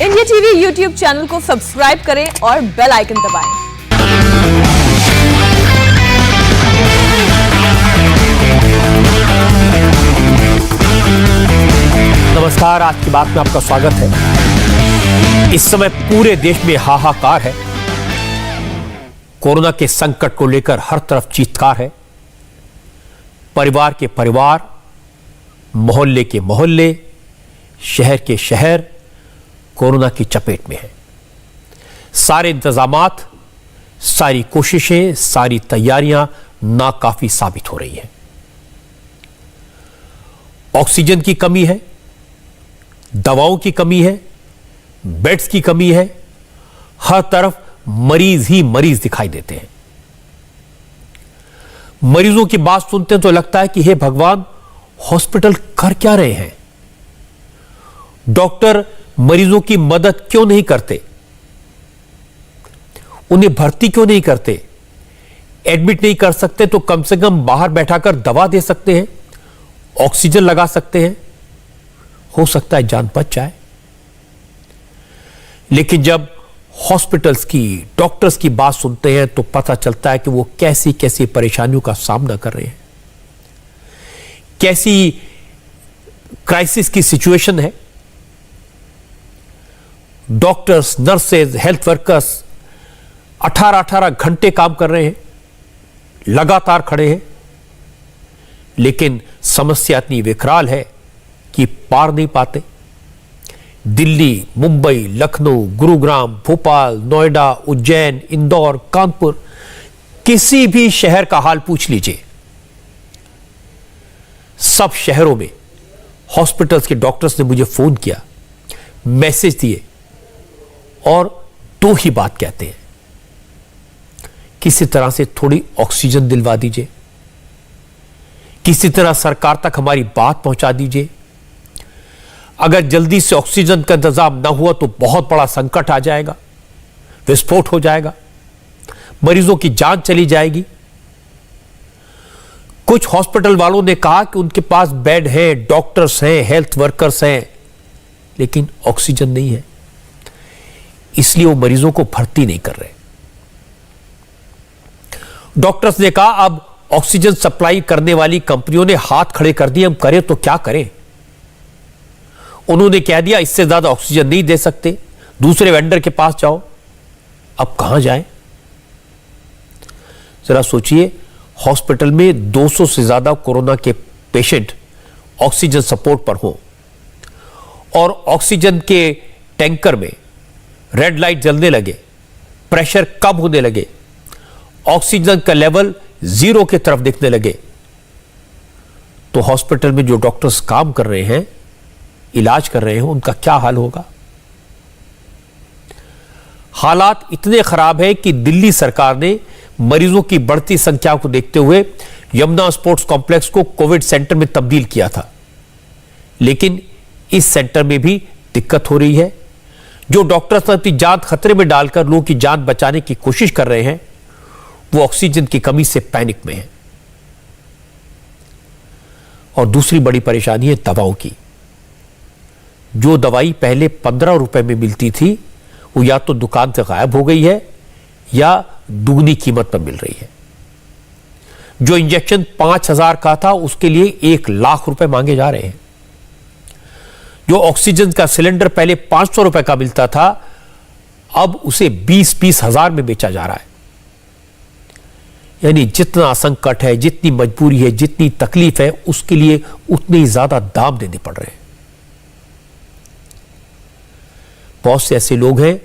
India TV YouTube channel को subscribe करें और बेल आइकन दबाएं। नमस्कार, आज की बात में आपका स्वागत है। इस समय पूरे देश में हाहाकार है। कोरोना के संकट को लेकर हर तरफ चीत्कार है। परिवार के परिवार, मोहल्ले के मोहल्ले, शहर के शहर कोरोना की चपेट में है। सारे इंतजामात, सारी कोशिशें, सारी तैयारियां नाकाफी साबित हो रही हैं। ऑक्सीजन की कमी है, दवाओं की कमी है, बेड्स की कमी है। हर तरफ मरीज ही मरीज दिखाई देते हैं। मरीजों की बात सुनते हैं तो लगता है कि हे भगवान, हॉस्पिटल कर क्या रहे हैं? डॉक्टर मरीजों की मदद क्यों नहीं करते? उन्हें भर्ती क्यों नहीं करते? एडमिट नहीं कर सकते तो कम से कम बाहर बैठाकर दवा दे सकते हैं, ऑक्सीजन लगा सकते हैं, हो सकता है जान बच जाए। लेकिन जब हॉस्पिटल्स की, डॉक्टर्स की बात सुनते हैं तो पता चलता है कि वो कैसी कैसी परेशानियों का सामना कर रहे हैं, कैसी क्राइसिस की सिचुएशन है। डॉक्टर्स, नर्सेज, हेल्थ वर्कर्स 18-18 घंटे काम कर रहे हैं, लगातार खड़े हैं। लेकिन समस्या इतनी विकराल है कि पार नहीं पाते। दिल्ली, मुंबई, लखनऊ, गुरुग्राम, भोपाल, नोएडा, उज्जैन, इंदौर, कानपुर, किसी भी शहर का हाल पूछ लीजिए। सब शहरों में हॉस्पिटल्स के डॉक्टर्स ने मुझे फोन किया, मैसेज दिए और दो ही बात कहते हैं, किसी तरह से थोड़ी ऑक्सीजन दिलवा दीजिए, किसी तरह सरकार तक हमारी बात पहुंचा दीजिए। अगर जल्दी से ऑक्सीजन का इंतजाम ना हुआ तो बहुत बड़ा संकट आ जाएगा, विस्फोट हो जाएगा, मरीजों की जान चली जाएगी। कुछ हॉस्पिटल वालों ने कहा कि उनके पास बेड है, डॉक्टर्स हैं, हेल्थ वर्कर्स हैं, लेकिन ऑक्सीजन नहीं है, इसलिए वो मरीजों को भर्ती नहीं कर रहे। डॉक्टर्स ने कहा अब ऑक्सीजन सप्लाई करने वाली कंपनियों ने हाथ खड़े कर दिए, हम करें तो क्या करें। उन्होंने कह दिया इससे ज्यादा ऑक्सीजन नहीं दे सकते, दूसरे वेंडर के पास जाओ। अब कहां जाएं? जरा सोचिए, हॉस्पिटल में 200 से ज्यादा कोरोना के पेशेंट ऑक्सीजन सपोर्ट पर हो और ऑक्सीजन के टैंकर में रेड लाइट जलने लगे, प्रेशर कम होने लगे, ऑक्सीजन का लेवल 0 की तरफ दिखने लगे, तो हॉस्पिटल में जो डॉक्टर्स काम कर रहे हैं, इलाज कर रहे हैं, उनका क्या हाल होगा? हालात इतने खराब है कि दिल्ली सरकार ने मरीजों की बढ़ती संख्या को देखते हुए यमुना स्पोर्ट्स कॉम्प्लेक्स को कोविड सेंटर में तब्दील किया था। लेकिन इस सेंटर में भी दिक्कत हो रही है। जो डॉक्टर्स अपनी जान खतरे में डालकर लोगों की जान बचाने की कोशिश कर रहे हैं, वो ऑक्सीजन की कमी से पैनिक में है। और दूसरी बड़ी परेशानी है दवाओं की। जो दवाई पहले 15 रुपए में मिलती थी, वो या तो दुकान से गायब हो गई है या दुगनी कीमत पर मिल रही है। जो इंजेक्शन 5,000 का था, उसके लिए 1 लाख रुपए मांगे जा रहे हैं। जो ऑक्सीजन का सिलेंडर पहले 500 रुपए का मिलता था, अब उसे 20-20 हजार में बेचा जा रहा है। यानी जितना संकट है, जितनी मजबूरी है, जितनी तकलीफ है, उसके लिए उतने ही ज्यादा दाम देने पड़ रहे हैं। बहुत से ऐसे लोग हैं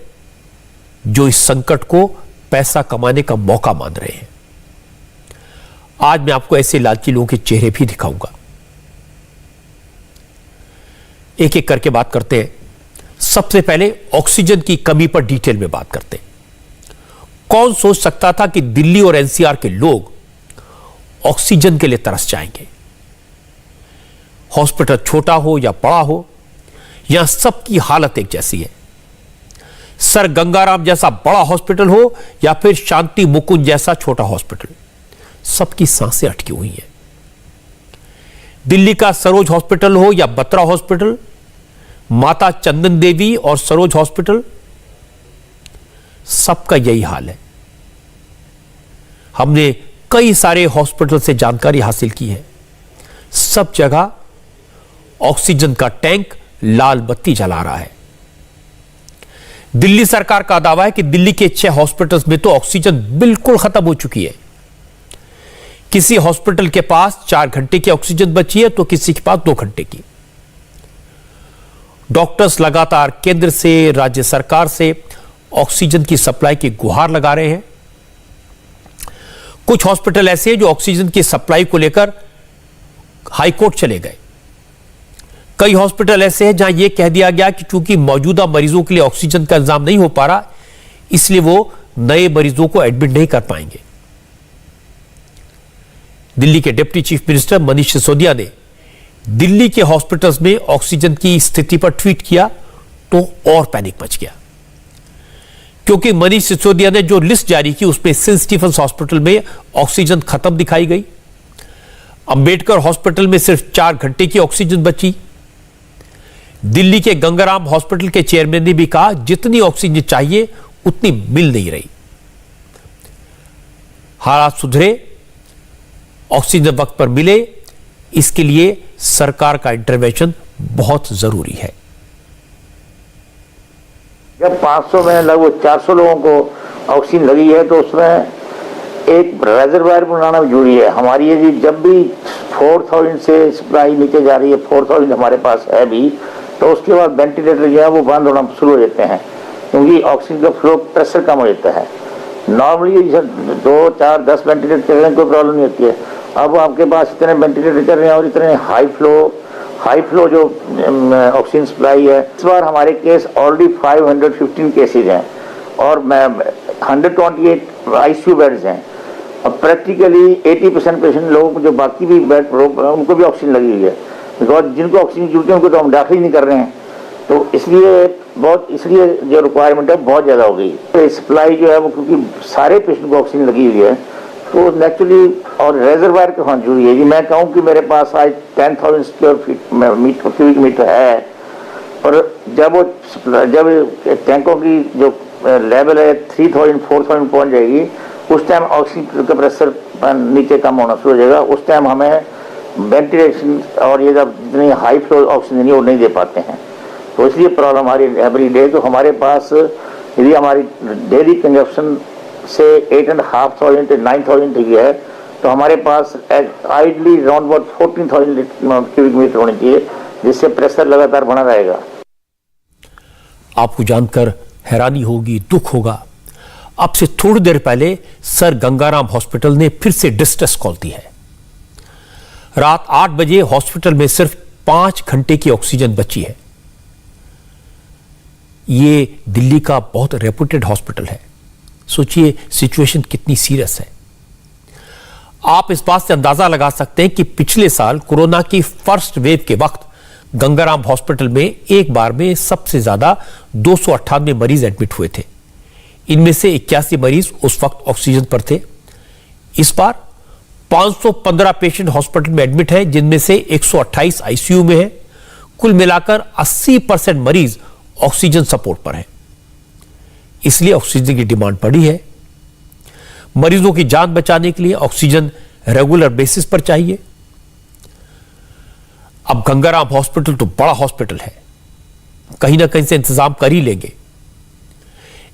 जो इस संकट को पैसा कमाने का मौका मान रहे हैं। आज मैं आपको ऐसे लालची लोगों के चेहरे भी दिखाऊंगा। एक एक करके बात करते हैं। सबसे पहले ऑक्सीजन की कमी पर डिटेल में बात करते हैं। कौन सोच सकता था कि दिल्ली और एनसीआर के लोग ऑक्सीजन के लिए तरस जाएंगे? हॉस्पिटल छोटा हो या बड़ा हो, यहां सबकी हालत एक जैसी है। सर गंगाराम जैसा बड़ा हॉस्पिटल हो या फिर शांति मुकुंद जैसा छोटा हॉस्पिटल, सबकी सांसें अटकी हुई हैं। दिल्ली का सरोज हॉस्पिटल हो या बत्रा हॉस्पिटल, माता चंदन देवी और सरोज हॉस्पिटल, सबका यही हाल है। हमने कई सारे हॉस्पिटल से जानकारी हासिल की है, सब जगह ऑक्सीजन का टैंक लाल बत्ती जला रहा है। दिल्ली सरकार का दावा है कि दिल्ली के 6 हॉस्पिटल्स में तो ऑक्सीजन बिल्कुल खत्म हो चुकी है। किसी हॉस्पिटल के पास 4 घंटे की ऑक्सीजन बची है तो किसी के पास 2 घंटे की। डॉक्टर्स लगातार केंद्र से, राज्य सरकार से ऑक्सीजन की सप्लाई की गुहार लगा रहे हैं। कुछ हॉस्पिटल ऐसे हैं जो ऑक्सीजन की सप्लाई को लेकर हाईकोर्ट चले गए। कई हॉस्पिटल ऐसे हैं जहां यह कह दिया गया कि चूंकि मौजूदा मरीजों के लिए ऑक्सीजन का इंतजाम नहीं हो पा रहा, इसलिए वो नए मरीजों को एडमिट नहीं कर पाएंगे। दिल्ली के deputy chief minister Manish Sisodia ने दिल्ली के हॉस्पिटल्स में ऑक्सीजन की स्थिति पर ट्वीट किया तो और पैनिक मच गया, क्योंकि मनीष सिसोदिया ने जो लिस्ट जारी की उसमें सेंट स्टीफेंस हॉस्पिटल में ऑक्सीजन खत्म दिखाई गई। अंबेडकर हॉस्पिटल में सिर्फ 4 घंटे की ऑक्सीजन बची। दिल्ली के गंगाराम हॉस्पिटल के चेयरमैन ने भी कहा जितनी ऑक्सीजन चाहिए उतनी मिल नहीं रही। हालात सुधरे, ऑक्सीजन वक्त पर मिले, इसके लिए सरकार का इंटरवेंशन बहुत जरूरी है। जब 500 में लगभग 400 लोगों को ऑक्सीजन लगी है तो उसमें एक रिजर्वायर बनाना जरूरी है। हमारी ये जब भी 4000 से सप्लाई नीचे जा रही है, 4000 हमारे पास है भी, तो उसके बाद वेंटिलेटर जो है वो बंद होना शुरू हो जाते हैं, क्योंकि ऑक्सीजन का फ्लो प्रेशर कम हो जाता है। नॉर्मली 2, 4, 10 वेंटिलेटर चल रहे हैं कोई प्रॉब्लम नहीं होती है। अब आपके पास इतने वेंटिलेटर चल रहे हैं और इतने हाई फ्लो जो ऑक्सीजन सप्लाई है। इस बार हमारे केस ऑलरेडी 515 केसेज हैं और 128 आईसीयू बेड्स हैं और प्रैक्टिकली 80% पेशेंट लोगों को जो बाकी भी बेड उनको भी ऑक्सीजन लगी हुई है, बिकॉज जिनको ऑक्सीजन की जरूरत है उनको तो हम दाखिल नहीं कर रहे हैं। तो इसलिए जो रिक्वायरमेंट है बहुत ज़्यादा हो गई। तो सप्लाई जो है वो क्योंकि सारे पेशेंट को ऑक्सीजन लगी हुई है तो नेचुरली और रिजर्वायर का होना जरूरी है। जी मैं कहूँ कि मेरे पास आज 10,000 स्क्वायर फीट क्यूबिक मीटर है और जब टैंकों की जो लेवल है 3,000 4,000 पहुँच जाएगी, उस टाइम ऑक्सीजन का प्रेशर नीचे कम होना शुरू हो जाएगा। उस टाइम हमें वेंटिलेशन और ये जब जितनी हाई फ्लो ऑक्सीजन वो नहीं दे पाते हैं, तो इसलिए प्रॉब्लम हमारी एवरी डे। तो हमारे पास यदि हमारी डेली कंजप्शन से 8,500 से 9,000 तक है तो हमारे पास ideally round about 14,000 cubic metre होनी चाहिए, जिससे प्रेशर लगातार बना रहेगा। आपको जानकर हैरानी होगी, दुख होगा। अब से थोड़ी देर पहले सर गंगाराम हॉस्पिटल ने फिर से डिस्ट्रेस कॉल दी है। रात 8 बजे हॉस्पिटल में सिर्फ 5 घंटे की ऑक्सीजन बची है। यह दिल्ली का बहुत रेपुटेड हॉस्पिटल है। सोचिए सिचुएशन कितनी सीरियस है। आप इस बात से अंदाजा लगा सकते हैं कि पिछले साल कोरोना की फर्स्ट वेव के वक्त गंगाराम हॉस्पिटल में एक बार में सबसे ज्यादा 298 मरीज एडमिट हुए थे। इनमें से 81 मरीज उस वक्त ऑक्सीजन पर थे। इस बार 515 पेशेंट हॉस्पिटल में एडमिट हैं, जिनमें से 128 आईसीयू में है। कुल मिलाकर 80% मरीज ऑक्सीजन सपोर्ट पर है। इसलिए ऑक्सीजन की डिमांड बढ़ी है। मरीजों की जान बचाने के लिए ऑक्सीजन रेगुलर बेसिस पर चाहिए। अब गंगाराम हॉस्पिटल तो बड़ा हॉस्पिटल है, कहीं ना कहीं से इंतजाम कर ही लेंगे।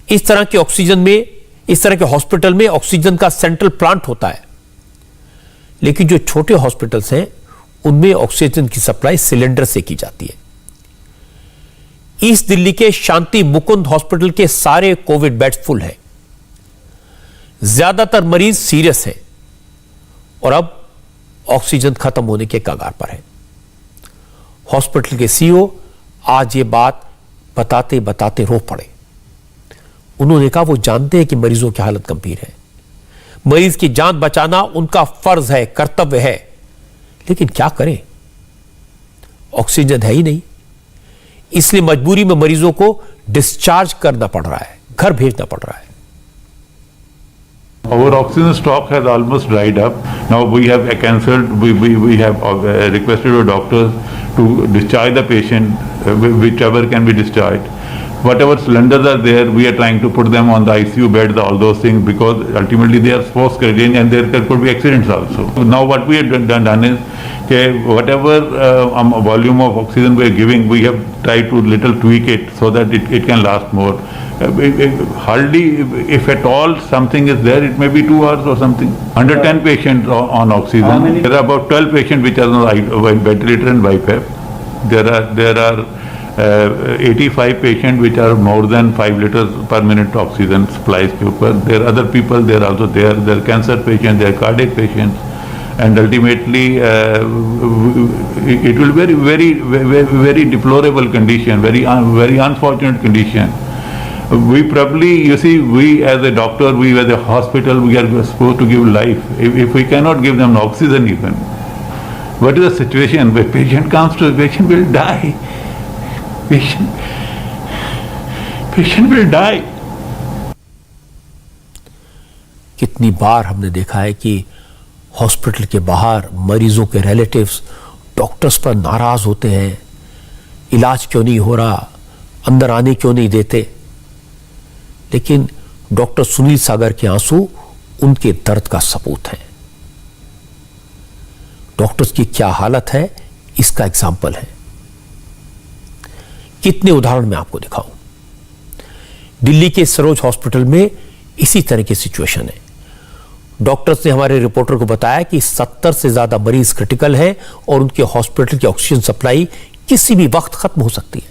इस तरह के हॉस्पिटल में ऑक्सीजन का सेंट्रल प्लांट होता है, लेकिन जो छोटे हॉस्पिटल्स हैं उनमें ऑक्सीजन की सप्लाई सिलेंडर से की जाती है। ईस्ट दिल्ली के शांति मुकुंद हॉस्पिटल के सारे कोविड बेड्स फुल हैं। ज्यादातर मरीज सीरियस हैं और अब ऑक्सीजन खत्म होने के कगार पर है। हॉस्पिटल के सीईओ आज ये बात बताते बताते रो पड़े। उन्होंने कहा वो जानते हैं कि मरीजों की हालत गंभीर है, मरीज की जान बचाना उनका फर्ज है, कर्तव्य है, लेकिन क्या करें, ऑक्सीजन है ही नहीं। इसलिए मजबूरी में मरीजों को डिस्चार्ज करना पड़ रहा है, घर भेजना पड़ रहा है। Our oxygen stock has almost dried up. Now we have cancelled, we have requested our doctors to discharge the patient, whichever can be discharged. Whatever cylinders are there, we are trying to put them on the ICU beds, all those things, because ultimately they are force carrying and there could be accidents also. Now what we have done is, whatever volume of oxygen we are giving, we have tried to little tweak it so that it can last more. Hardly, if at all something is there, it may be 2 hours or something. Under 10 patients on oxygen. There are about 12 patients which are on ventilator and BiPAP. There are 85 patients which are more than 5 liters per minute oxygen supplies के ऊपर. There are other people, they are also there. There are cancer patients, there are cardiac patients, and ultimately it will be very deplorable condition, very unfortunate condition. We probably, you see, we as a doctor, we as a hospital, we are supposed to give life. If we cannot give them oxygen even, what is the situation? When patient comes to, patient will die. Patient will die. कितनी बार हमने देखा है कि hospital के बाहर मरीजों के relatives doctors पर नाराज होते हैं, इलाज क्यों नहीं हो रहा, अंदर आने क्यों नहीं देते। लेकिन डॉक्टर सुनील सागर के आंसू उनके दर्द का सबूत है। डॉक्टर्स की क्या हालत है इसका एग्जाम्पल है। कितने उदाहरण मैं आपको दिखाऊं। दिल्ली के सरोज हॉस्पिटल में इसी तरह की सिचुएशन है। डॉक्टर्स ने हमारे रिपोर्टर को बताया कि 70 से ज्यादा मरीज क्रिटिकल हैं और उनके हॉस्पिटल की ऑक्सीजन सप्लाई किसी भी वक्त खत्म हो सकती है।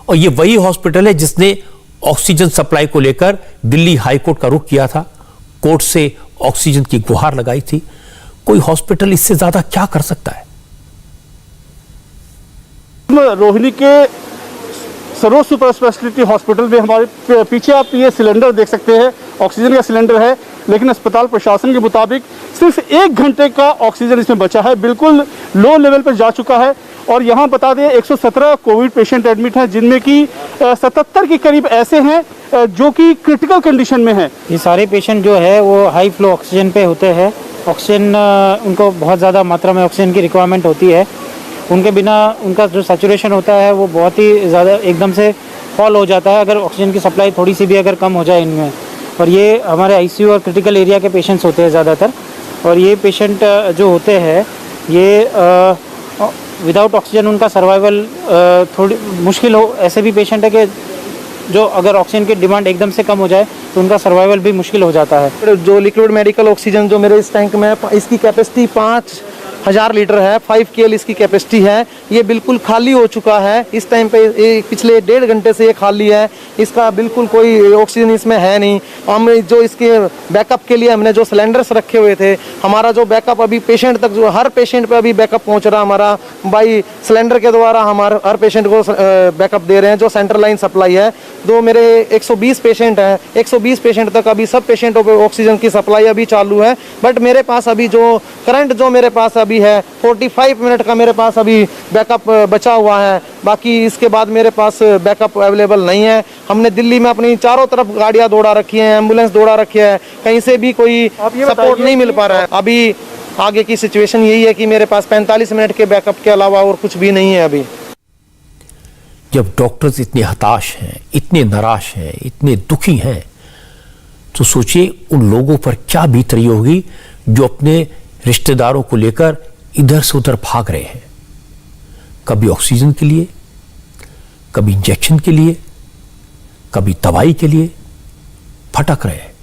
और यह वही हॉस्पिटल है जिसने ऑक्सीजन सप्लाई को लेकर दिल्ली हाईकोर्ट का रुख किया था, कोर्ट से ऑक्सीजन की गुहार लगाई थी। कोई हॉस्पिटल इससे ज्यादा क्या कर सकता है। रोहिणी के सरोज सुपर स्पेशलिटी हॉस्पिटल में हमारे पीछे आप ये सिलेंडर देख सकते हैं, ऑक्सीजन का सिलेंडर है, लेकिन अस्पताल प्रशासन के मुताबिक सिर्फ 1 घंटे का ऑक्सीजन इसमें बचा है, बिल्कुल लो लेवल पर जा चुका है। और यहाँ बता दें 117 कोविड पेशेंट एडमिट हैं, जिनमें कि 77 के करीब ऐसे हैं जो कि क्रिटिकल कंडीशन में हैं। ये सारे पेशेंट जो है वो हाई फ्लो ऑक्सीजन पे होते हैं। ऑक्सीजन उनको बहुत ज़्यादा मात्रा में ऑक्सीजन की रिक्वायरमेंट होती है। उनके बिना उनका जो सैचुरेशन होता है वो बहुत ही ज़्यादा एकदम से फॉल हो जाता है अगर ऑक्सीजन की सप्लाई थोड़ी सी भी अगर कम हो जाए इनमें। और ये हमारे आईसीयू और क्रिटिकल एरिया के पेशेंट्स होते हैं ज़्यादातर। और ये पेशेंट जो होते हैं ये विदाउट ऑक्सीजन उनका सर्वाइवल थोड़ी मुश्किल हो। ऐसे भी पेशेंट है कि जो अगर ऑक्सीजन की डिमांड एकदम से कम हो जाए तो उनका सर्वाइवल भी मुश्किल हो जाता है। जो लिक्विड मेडिकल ऑक्सीजन जो मेरे इस टैंक में है, इसकी कैपेसिटी 5000 लीटर है, 5 KL इसकी कैपेसिटी है। ये बिल्कुल खाली हो चुका है इस टाइम पे, पिछले 1.5 घंटे से ये खाली है। इसका बिल्कुल कोई ऑक्सीजन इसमें है नहीं। हम जो इसके बैकअप के लिए हमने जो सिलेंडर्स रखे हुए थे, हमारा जो बैकअप अभी पेशेंट तक, जो हर पेशेंट पे अभी बैकअप पहुंच रहा हमारा बाई सिलेंडर के द्वारा, हमारे हर पेशेंट को बैकअप दे रहे हैं जो सेंट्रल लाइन सप्लाई है। तो मेरे 120 पेशेंट हैं, 120 पेशेंट तक अभी सब पेशेंटों पे ऑक्सीजन की सप्लाई अभी चालू है। बट मेरे पास अभी जो करंट जो मेरे पास अभी है 45 मिनट का मेरे पास अभी बैकअप बचा हुआ है। बाकी इसके बाद मेरे पास बैकअप अवेलेबल नहीं है। हमने दिल्ली में अपनी चारों तरफ गाड़ियां दौड़ा रखी हैं, एम्बुलेंस दौड़ा रखी है, कहीं से भी कोई सपोर्ट नहीं मिल पा रहा है। अभी आगे की सिचुएशन यही है कि मेरे पास 45 मिनट के बैकअप के अलावा और कुछ भी नहीं है अभी। जब डॉक्टर्स इतने हताश हैं, इतने निराश हैं, इतने दुखी हैं, तो सोचिए उन लोगों पर क्या बीत रही होगी जो अपने रिश्तेदारों को लेकर इधर से उधर भाग रहे हैं। कभी ऑक्सीजन के लिए, कभी इंजेक्शन के लिए, कभी दवाई के लिए भटक रहे हैं।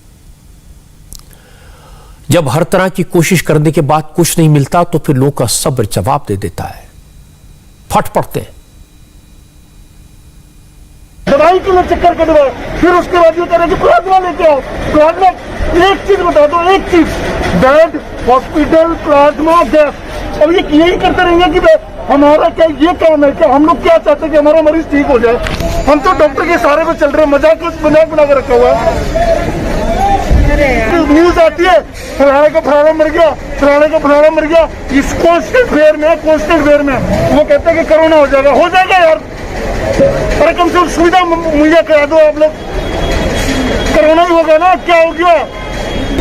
जब हर तरह की कोशिश करने के बाद कुछ नहीं मिलता तो फिर लोगों का सब्र जवाब दे देता है, फट पड़ते हैं। दवाई के लिए चक्कर कटवाए, फिर उसके बाद ये करें कि प्लाज्मा लेके आओ। प्लाज्मा एक चीज बता दो, एक चीज, बेड, हॉस्पिटल, प्लाज्मा, गैस। अब ये यही करते रहेंगे कि हमारा क्या ये काम है क्या? हम लोग क्या चाहते हैं कि हमारा मरीज ठीक हो जाए। हम तो डॉक्टर के सहारे पे चल रहे हैं, मजाक बना के रखा हुआ है। न्यूज आती है फलाने का फलाना मर गया, फलाने का फलाना मर गया। इस कॉन्स्टेंट फेयर में वो कहते हैं कि कोरोना हो जाएगा यार। अरे कम से कम सुविधा मुहैया करा दो आप लोग। कोरोना ही होगा ना, क्या हो गया?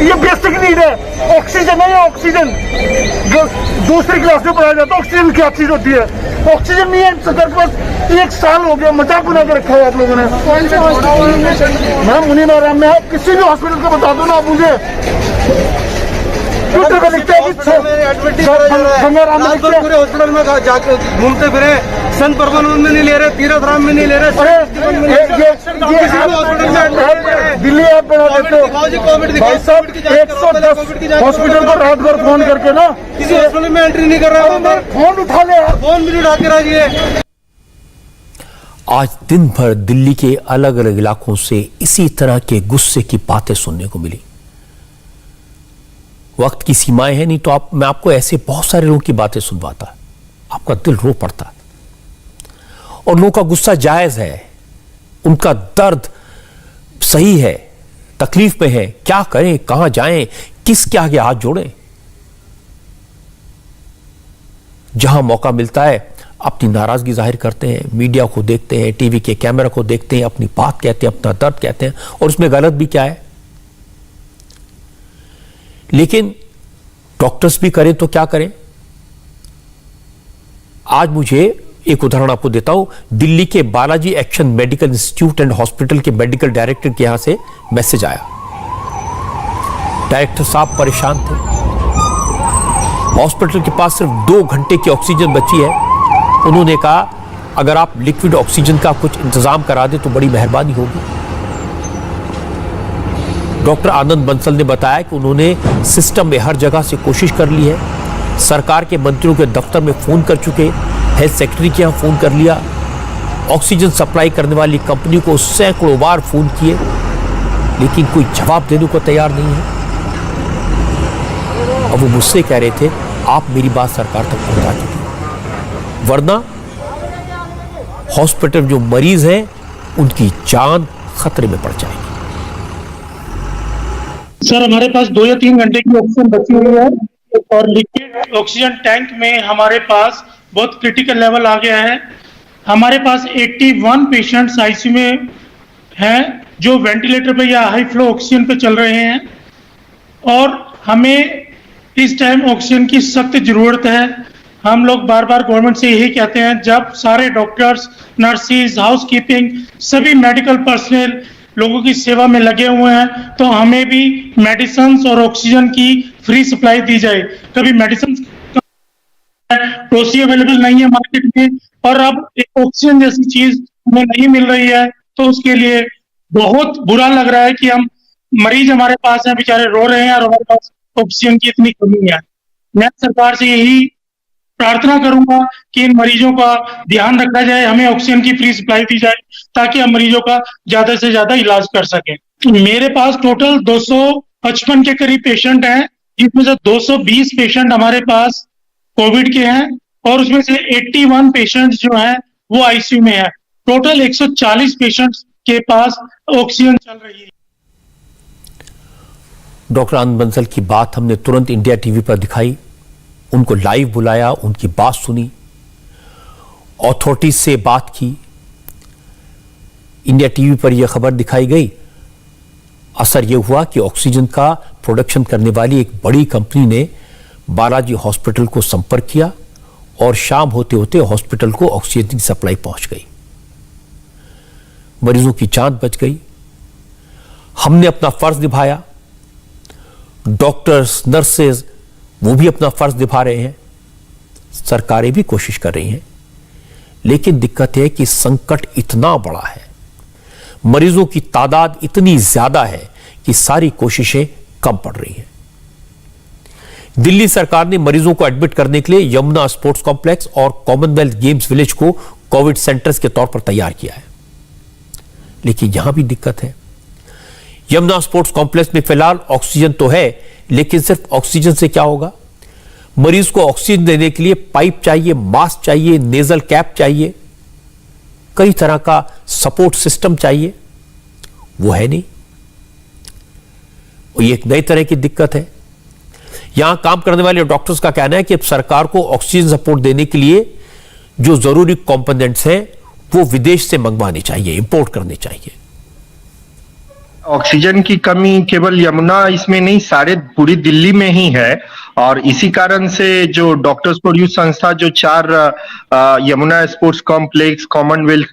ये बेसिक नीड है, ऑक्सीजन नहीं है, ऑक्सीजन दूसरी क्लास में पढ़ाया जाता है। ऑक्सीजन क्या चीज होती है? ऑक्सीजन नहीं है सरकार के पास। 1 साल हो गया, मजाक बना के रखा है आप लोगों ने। मैं मुनीनारायण में, आप किसी भी हॉस्पिटल को बता दो ना आप मुझे। ट्विटर पे लिखते हैं कि गंगाराम में लिखते हैं, पूरे हॉस्पिटल में जाकर घूमते फिरे, संत परमानंद में नहीं ले रहे, तीर्थ राम में नहीं ले रहे। अरे दिल्ली आप बना देते हो भाई साहब। 110 हॉस्पिटल को रात भर फोन करके ना, किसी हॉस्पिटल में एंट्री नहीं कर रहा है। फोन उठा ले, फोन भी उठा के रखिए। आज दिन भर दिल्ली के अलग अलग इलाकों से इसी तरह के गुस्से की बातें सुनने को मिली। वक्त की सीमाएं हैं, नहीं तो मैं आपको ऐसे बहुत सारे लोगों की बातें सुनवाता, आपका दिल रो पड़ता। और लोगों का गुस्सा जायज है, उनका दर्द सही है, तकलीफ में है, क्या करें, कहां जाएं, किसके आगे हाथ जोड़ें। जहां मौका मिलता है अपनी नाराजगी जाहिर करते हैं, मीडिया को देखते हैं, टीवी के कैमरा को देखते हैं, अपनी बात कहते हैं, अपना दर्द कहते हैं, और उसमें गलत भी क्या है। लेकिन डॉक्टर्स भी करें तो क्या करें। आज मुझे एक उदाहरण आपको देता हूं। दिल्ली के Balaji action medical institute and hospital के मेडिकल डायरेक्टर के यहां से मैसेज आया। डायरेक्टर साहब परेशान थे, हॉस्पिटल के पास सिर्फ 2 घंटे की ऑक्सीजन बची है। उन्होंने कहा अगर आप लिक्विड ऑक्सीजन का कुछ इंतजाम करा दे तो बड़ी मेहरबानी होगी। डॉक्टर आनंद बंसल ने बताया कि उन्होंने सिस्टम में हर जगह से कोशिश कर ली है, सरकार के मंत्रियों के दफ्तर में फोन कर चुके, हेल्थ सेक्रेटरी के यहाँ फोन कर लिया, ऑक्सीजन सप्लाई करने वाली कंपनी को सैकड़ों बार फोन किए, लेकिन कोई जवाब देने को तैयार नहीं है। अब वो मुझसे कह रहे थे आप मेरी बात सरकार तक पहुंचा दीजिए, वरना हॉस्पिटल जो मरीज हैं उनकी जान खतरे में पड़ जाएगी। सर हमारे पास 2 या 3 घंटे की ऑक्सीजन बची हुई है और लिक्विड ऑक्सीजन टैंक में हमारे पास बहुत क्रिटिकल लेवल आ गया है। हमारे पास 81 पेशेंट्स आईसीयू में हैं जो वेंटिलेटर पे या हाई फ्लो ऑक्सीजन पे चल रहे हैं और हमें इस टाइम ऑक्सीजन की सख्त जरूरत है। हम लोग बार बार गवर्नमेंट से यही कहते हैं, जब सारे डॉक्टर्स, नर्सिस, हाउसकीपिंग, सभी मेडिकल पर्सनल लोगों की सेवा में लगे हुए हैं, तो हमें भी मेडिसिन और ऑक्सीजन की फ्री सप्लाई दी जाए। कभी मेडिसिन टोसी अवेलेबल नहीं है मार्केट में और अब ऑक्सीजन जैसी चीज हमें नहीं मिल रही है, तो उसके लिए बहुत बुरा लग रहा है कि हम मरीज हमारे पास हैं, बेचारे रो रहे हैं और हमारे पास ऑक्सीजन की इतनी कमी है। मैं सरकार से यही प्रार्थना करूंगा कि इन मरीजों का ध्यान रखा जाए, हमें ऑक्सीजन की फ्री सप्लाई दी जाए ताकि हम मरीजों का ज्यादा से ज्यादा इलाज कर सकें। मेरे पास टोटल 255 के करीब पेशेंट हैं, जिसमें से 220 पेशेंट हमारे पास कोविड के हैं और उसमें से 81 पेशेंट जो हैं वो आईसीयू में है। टोटल 140 पेशेंट्स के पास ऑक्सीजन चल रही है। डॉक्टर आनंद बंसल की बात हमने तुरंत इंडिया टीवी पर दिखाई, उनको लाइव बुलाया, उनकी बात सुनी, अथॉरिटीज से बात की, इंडिया टीवी पर यह खबर दिखाई गई। असर यह हुआ कि ऑक्सीजन का प्रोडक्शन करने वाली एक बड़ी कंपनी ने बालाजी हॉस्पिटल को संपर्क किया और शाम होते होते हॉस्पिटल को ऑक्सीजन की सप्लाई पहुंच गई, मरीजों की जान बच गई। हमने अपना फर्ज निभाया, डॉक्टर्स, नर्सेज वो भी अपना फर्ज निभा रहे हैं, सरकारें भी कोशिश कर रही हैं, लेकिन दिक्कत है कि संकट इतना बड़ा है, मरीजों की तादाद इतनी ज्यादा है कि सारी कोशिशें कम पड़ रही हैं। दिल्ली सरकार ने मरीजों को एडमिट करने के लिए यमुना स्पोर्ट्स कॉम्प्लेक्स और कॉमनवेल्थ गेम्स विलेज को कोविड सेंटर्स के तौर पर तैयार किया है, लेकिन यहां भी दिक्कत है। यमुना स्पोर्ट्स कॉम्प्लेक्स में फिलहाल ऑक्सीजन तो है, लेकिन सिर्फ ऑक्सीजन से क्या होगा। मरीज को ऑक्सीजन देने के लिए पाइप चाहिए, मास्क चाहिए, नेजल कैप चाहिए, कई तरह का सपोर्ट सिस्टम चाहिए, वो है नहीं। ये एक नई तरह की दिक्कत है। यहां काम करने वाले डॉक्टर्स का कहना है कि अब सरकार को ऑक्सीजन सपोर्ट देने के लिए जो जरूरी कंपोनेंट्स हैं वो विदेश से मंगवाने चाहिए, इंपोर्ट करने चाहिए। ऑक्सीजन की कमी केवल यमुना इसमें नहीं, सारे पूरी दिल्ली में ही है। और इसी कारण से जो डॉक्टर्स फॉर यूथ संस्था जो 4 Yamuna sports complex, Commonwealth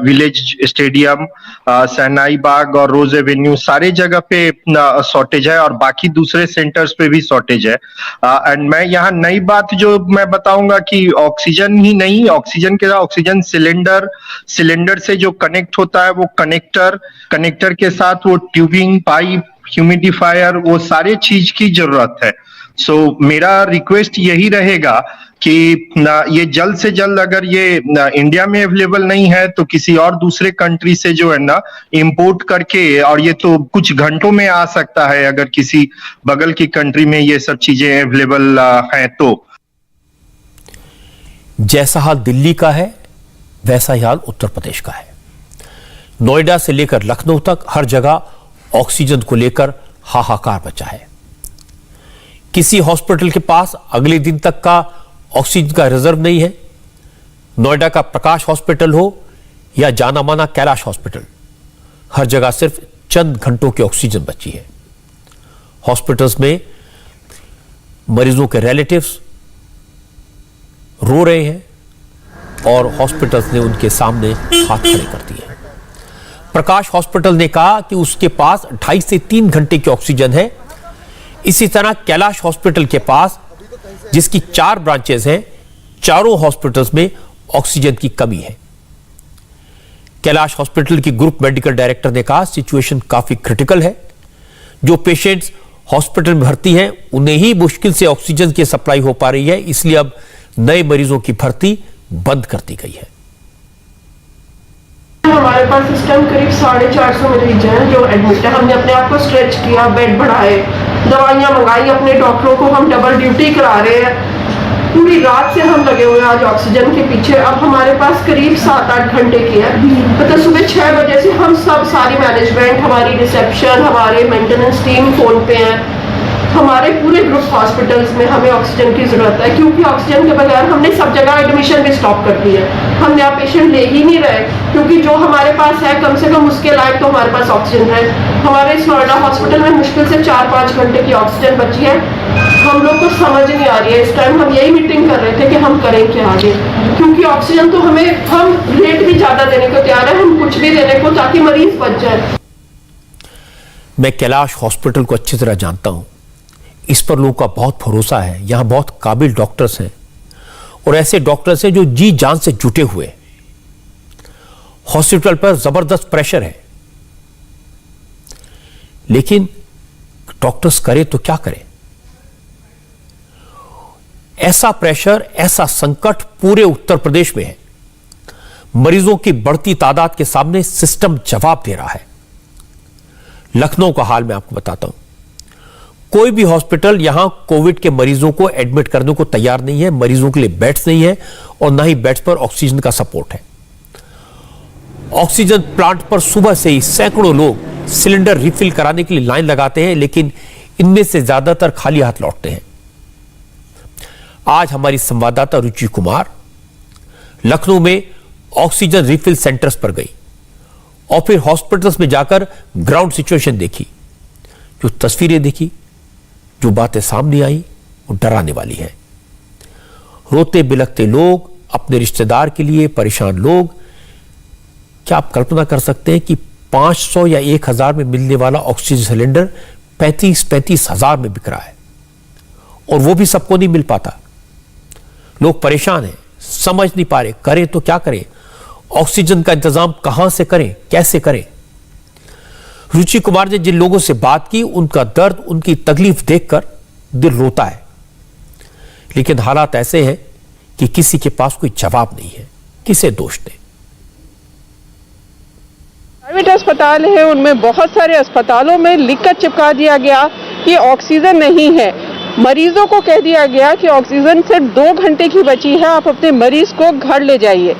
village stadium, सैनाई बाग और रोज एवेन्यू सारे जगह पे शॉर्टेज है और बाकी दूसरे सेंटर्स पे भी शॉर्टेज है। एंड मैं यहाँ नई बात जो मैं बताऊंगा कि ऑक्सीजन ही नहीं, ऑक्सीजन के साथ ऑक्सीजन सिलेंडर से जो कनेक्ट होता है वो कनेक्टर के साथ वो ट्यूबिंग, पाइप, ह्यूमिडिफायर, वो सारे चीज की जरूरत है। सो मेरा रिक्वेस्ट यही रहेगा कि ये जल्द से जल्द, अगर ये इंडिया में अवेलेबल नहीं है तो किसी और दूसरे कंट्री से जो है ना इंपोर्ट करके, और ये तो कुछ घंटों में आ सकता है अगर किसी बगल की कंट्री में ये सब चीजें अवेलेबल हैं तो। जैसा हाल दिल्ली का है वैसा ही हाल उत्तर प्रदेश का है। नोएडा से लेकर लखनऊ तक हर जगह ऑक्सीजन को लेकर हाहाकार मचा है। किसी हॉस्पिटल के पास अगले दिन तक का ऑक्सीजन का रिजर्व नहीं है। नोएडा का प्रकाश हॉस्पिटल हो या जाना माना कैलाश हॉस्पिटल, हर जगह सिर्फ चंद घंटों की ऑक्सीजन बची है। हॉस्पिटल्स में मरीजों के रिलेटिव्स रो रहे हैं और हॉस्पिटल्स ने उनके सामने हाथ खड़े कर दिए हैं। प्रकाश हॉस्पिटल ने कहा कि उसके पास 2.5 से 3 घंटे की ऑक्सीजन है। इसी तरह कैलाश हॉस्पिटल के पास, जिसकी 4 ब्रांचेस हैं, चारों हॉस्पिटल्स में ऑक्सीजन की कमी है। कैलाश हॉस्पिटल की ग्रुप मेडिकल डायरेक्टर ने कहा सिचुएशन काफी क्रिटिकल है। जो पेशेंट्स हॉस्पिटल में भर्ती हैं उन्हें ही मुश्किल से ऑक्सीजन की सप्लाई हो पा रही है, इसलिए अब नए मरीजों की भर्ती बंद कर दी गई है। हमारे पास इस टाइम करीब 450 मरीज हैं जो एडमिट है। हमने अपने आप को स्ट्रेच किया, बेड बढ़ाए, दवाइयां मंगाई, अपने डॉक्टरों को हम डबल ड्यूटी करा रहे हैं। पूरी रात से हम लगे हुए हैं आज ऑक्सीजन के पीछे। अब हमारे पास करीब 7-8 घंटे की है। मतलब सुबह 6 बजे से हम सब, सारी मैनेजमेंट, हमारी रिसेप्शन, हमारे मेंटेनेंस टीम फोन पे हैं। हमारे पूरे ग्रुप हॉस्पिटल्स में हमें ऑक्सीजन की जरूरत है, क्योंकि ऑक्सीजन के बगैर हमने सब जगह एडमिशन भी स्टॉप कर दी है। हम नया पेशेंट ले ही नहीं रहे, क्योंकि जो हमारे पास है कम से कम उसके लायक तो हमारे पास ऑक्सीजन है। हमारे इस नोएडा हॉस्पिटल में मुश्किल से 4-5 घंटे की ऑक्सीजन बची है। हम लोग को समझ नहीं आ रही है। इस टाइम हम यही मीटिंग कर रहे थे कि हम करें क्या आगे, क्योंकि ऑक्सीजन तो हम रेट भी ज्यादा देने को तैयार है, हम कुछ भी देने को, ताकि मरीज बच जाए। मैं कैलाश हॉस्पिटल को अच्छी तरह जानता हूं। इस पर लोगों का बहुत भरोसा है। यहां बहुत काबिल डॉक्टर्स हैं और ऐसे डॉक्टर्स हैं जो जी जान से जुटे हुए। हॉस्पिटल पर जबरदस्त प्रेशर है, लेकिन डॉक्टर्स करे तो क्या करें। ऐसा प्रेशर, ऐसा संकट पूरे उत्तर प्रदेश में है। मरीजों की बढ़ती तादाद के सामने सिस्टम जवाब दे रहा है। लखनऊ का हाल मैं आपको बताता हूं। कोई भी हॉस्पिटल यहां कोविड के मरीजों को एडमिट करने को तैयार नहीं है। मरीजों के लिए बेड्स नहीं है और ना ही बेड्स पर ऑक्सीजन का सपोर्ट है। ऑक्सीजन प्लांट पर सुबह से ही सैकड़ों लोग सिलेंडर रिफिल कराने के लिए लाइन लगाते हैं, लेकिन इनमें से ज्यादातर खाली हाथ लौटते हैं। आज हमारी संवाददाता रुचि कुमार लखनऊ में ऑक्सीजन रिफिल सेंटर्स पर गई और फिर हॉस्पिटल्स में जाकर ग्राउंड सिचुएशन देखी। जो तस्वीरें देखी, जो बातें सामने आई, वो डराने वाली है। रोते बिलखते लोग, अपने रिश्तेदार के लिए परेशान लोग। क्या आप कल्पना कर सकते हैं कि 500 या 1000 में मिलने वाला ऑक्सीजन सिलेंडर 35 हजार में बिक रहा है, और वो भी सबको नहीं मिल पाता। लोग परेशान हैं, समझ नहीं पा रहे करें तो क्या करें। ऑक्सीजन का इंतजाम कहां से करें, कैसे करें। रुचि कुमार ने जिन लोगों से बात की, उनका दर्द, उनकी तकलीफ देखकर दिल रोता है। लेकिन हालात ऐसे हैं कि किसी के पास कोई जवाब नहीं है। किसे दोष दें। प्राइवेट अस्पताल है, उनमें बहुत सारे अस्पतालों में लिखकर चिपका दिया गया कि ऑक्सीजन नहीं है। मरीजों को कह दिया गया कि ऑक्सीजन सिर्फ 2 घंटे की बची है, आप अपने मरीज को घर ले जाइए।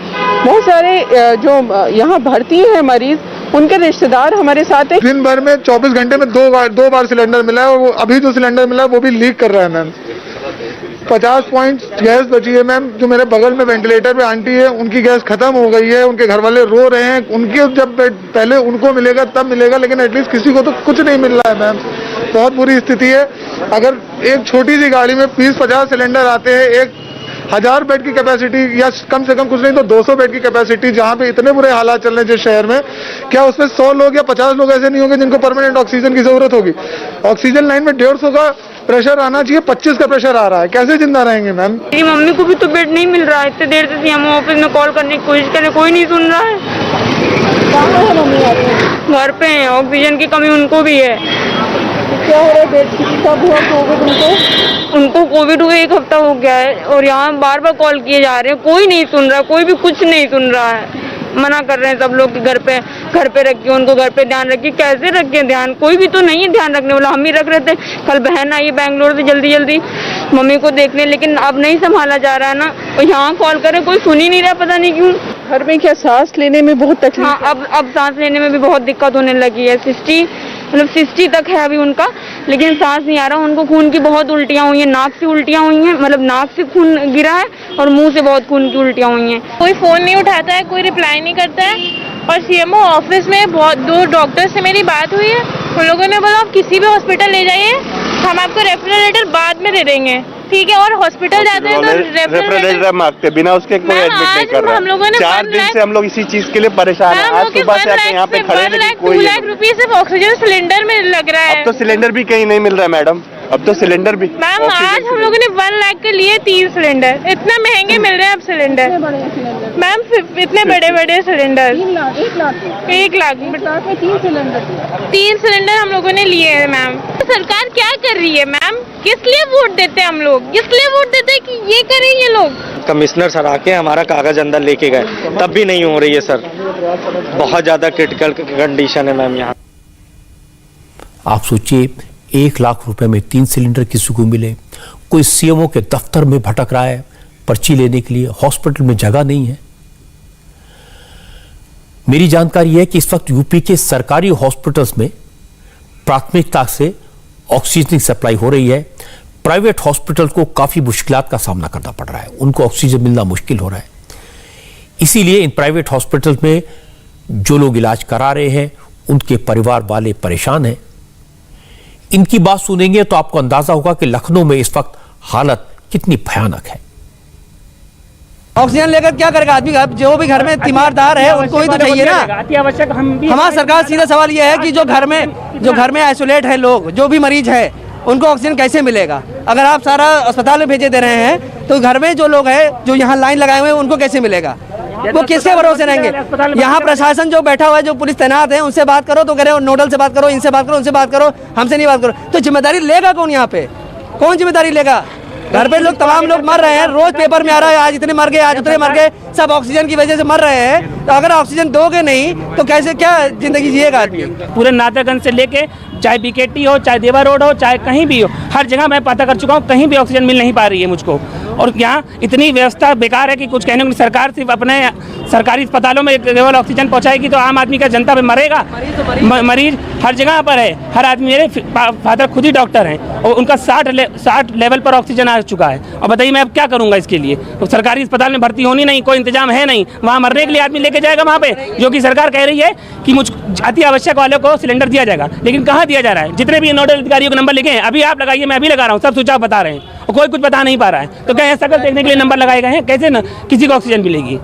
बहुत सारे जो यहाँ भर्ती हैं मरीज, उनके रिश्तेदार हमारे साथ हैं। दिन भर में 24 घंटे में 2 बार सिलेंडर मिला है, और वो अभी जो सिलेंडर मिला है वो भी लीक कर रहा है मैम। 50 पॉइंट्स गैस बची है मैम। जो मेरे बगल में वेंटिलेटर पे आंटी है, उनकी गैस खत्म हो गई है, उनके घर वाले रो रहे हैं। उनके जब पहले उनको मिलेगा तब मिलेगा, लेकिन एटलीस्ट किसी को तो कुछ नहीं मिल रहा है मैम। बहुत बुरी स्थिति है। अगर एक छोटी सी गाड़ी में 20-50 सिलेंडर आते हैं, 1000 बेड की कैपेसिटी या कम से कम कुछ नहीं तो 200 बेड की कैपेसिटी, जहां पे इतने बुरे हालात चल रहे हैं जिस शहर में, क्या उसमें 100 लोग या 50 लोग ऐसे नहीं होंगे जिनको परमानेंट ऑक्सीजन की जरूरत होगी? ऑक्सीजन लाइन में 150 का प्रेशर आना चाहिए, 25 का प्रेशर आ रहा है, कैसे जिंदा रहेंगे मैम? मेरी मम्मी को भी तो बेड नहीं मिल रहा है। इतने देर से सीएमओ ऑफिस में कॉल करने की कोशिश करें, कोई नहीं सुन रहा है। घर पे हैं, ऑक्सीजन की कमी उनको भी है। क्या हो रहा है? बेड की कब हुआ कोविड? उनको कोविड हुए 1 हफ्ता हो गया है और यहाँ बार बार कॉल किए जा रहे हैं, कोई नहीं सुन रहा, कोई भी कुछ नहीं सुन रहा है। मना कर रहे हैं सब लोग कि घर पे रखिए उनको, घर पे ध्यान रखिए। कैसे रखें ध्यान? कोई भी तो नहीं है ध्यान रखने वाला। हम ही रख रहे थे। कल बहन आई है बैंगलोर से जल्दी मम्मी को देखने, लेकिन अब नहीं संभाला जा रहा है ना। और यहाँ कॉल करें कोई सुन ही नहीं रहा, पता नहीं क्यों। घर में क्या सांस लेने में बहुत तकलीफ? हाँ, अब सांस लेने में भी बहुत दिक्कत होने लगी है। 60 तक है अभी उनका, लेकिन सांस नहीं आ रहा। उनको खून की बहुत उल्टियाँ हुई हैं, नाक से उल्टियाँ हुई हैं, मतलब नाक से खून गिरा है और मुंह से बहुत खून की उल्टियाँ हुई हैं। कोई फोन नहीं उठाता है, कोई रिप्लाई नहीं करता है। और सीएमओ ऑफिस में 2 डॉक्टर से मेरी बात हुई है। उन लोगों ने बोला आप किसी भी हॉस्पिटल ले जाइए, हम आपको रेफरल लेटर बाद में दे देंगे, ठीक है। और हॉस्पिटल जाते हैं तो रेफरल लेटर मांगते, बिना उसके कोई एडमिट नहीं कर रहा। हम लोगों ने 4 दिन से हम लोग इसी चीज के लिए परेशान हैं। आज सुबह से आके यहाँ पे खड़े हैं, लेकिन कोई 2 लाख रुपए सिर्फ ऑक्सीजन सिलेंडर में लग रहा है। अब तो सिलेंडर भी कहीं नहीं मिल रहा है मैडम, अब तो सिलेंडर भी। मैम आज हम लोगों ने 1 लाख के लिए 3 सिलेंडर, इतना महंगे मिल रहे हैं अब सिलेंडर। मैम इतने बड़े सिलेंडर 1 लाख में 3 सिलेंडर हम लोगों ने लिए हैं मैम। सरकार क्या कर रही है मैम? किस लिए वोट देते हैं हम लोग? किस लिए वोट देते हैं कि ये करें ये लोग? कमिश्नर सर आके हमारा कागज अंदर लेके गए, तब भी नहीं हो रही है सर। बहुत ज्यादा क्रिटिकल कंडीशन है मैम यहाँ। आप सोचिए 1 लाख रुपए में 3 सिलेंडर किसी को मिले। कोई सीएमओ के दफ्तर में भटक रहा है पर्ची लेने के लिए, हॉस्पिटल में जगह नहीं है। मेरी जानकारी है कि इस वक्त यूपी के सरकारी हॉस्पिटल्स में प्राथमिकता से ऑक्सीजन की सप्लाई हो रही है। प्राइवेट हॉस्पिटल को काफी मुश्किलात का सामना करना पड़ रहा है, उनको ऑक्सीजन मिलना मुश्किल हो रहा है। इसीलिए इन प्राइवेट हॉस्पिटल में जो लोग इलाज करा रहे हैं उनके परिवार वाले परेशान हैं। इनकी बात सुनेंगे तो आपको अंदाजा होगा कि लखनऊ में इस वक्त हालत कितनी भयानक है। ऑक्सीजन लेकर क्या करेगा आदमी? जो भी घर में तीमारदार है उनको ही तो चाहिए ना। अति आवश्यक हमारा सरकार सीधा सवाल यह है कि जो घर में आइसोलेट है लोग, जो भी मरीज है, उनको ऑक्सीजन कैसे मिलेगा? अगर आप सारा अस्पताल में भेजे दे रहे हैं तो घर में जो लोग हैं, जो यहाँ लाइन लगाए हुए हैं, उनको कैसे मिलेगा? वो किसके भरोसे रहेंगे? यहाँ प्रशासन जो बैठा हुआ है, जो पुलिस तैनात है, उनसे बात करो तो कह रहे हो नोडल से बात करो, इनसे बात करो, उनसे बात करो, हमसे नहीं बात करो। तो जिम्मेदारी लेगा कौन? यहाँ पे कौन जिम्मेदारी लेगा? घर पे लोग, तमाम लोग मर रहे हैं, रोज पेपर में आ रहा है आज इतने मर गए, आज उतने मर गए, सब ऑक्सीजन की वजह से मर रहे हैं। तो अगर ऑक्सीजन दोगे नहीं तो कैसे, क्या जिंदगी जिएगा आदमी? पूरे नाथागंज से लेके चाहे बीकेटी हो, चाहे देवा रोड हो, चाहे कहीं भी हो, हर जगह मैं पता कर चुका हूँ, कहीं भी ऑक्सीजन मिल नहीं पा रही है मुझको। और यहाँ इतनी व्यवस्था बेकार है कि कुछ कहने को नहीं। सरकार सिर्फ अपने सरकारी अस्पतालों में केवल ऑक्सीजन पहुँचाएगी तो आम आदमी का, जनता पे मरेगा। मरीज हर जगह पर है, हर आदमी। मेरे फादर खुद ही डॉक्टर हैं और उनका 60 लेवल पर ऑक्सीजन आ चुका है। और बताइए मैं अब क्या करूँगा इसके लिए? तो सरकारी अस्पताल में भर्ती होनी नहीं, कोई इंतजाम है नहीं, वहाँ मरने के लिए आदमी लेके जाएगा वहाँ पे, जो कि सरकार कह रही है कि मुझ अति आवश्यक वालों को सिलेंडर दिया जाएगा। लेकिन कहाँ दिया जा रहा है? जितने भी नोडल अधिकारियों के नंबर लिखे हैं, अभी आप लगाइए, मैं भी लगा रहा हूँ, सब सुझाव बता रहे हैं और कोई कुछ बता नहीं पा रहा है। तो क्या सकल देखने के लिए नंबर लगाए गए हैं? कैसे न किसी को ऑक्सीजन मिलेगी?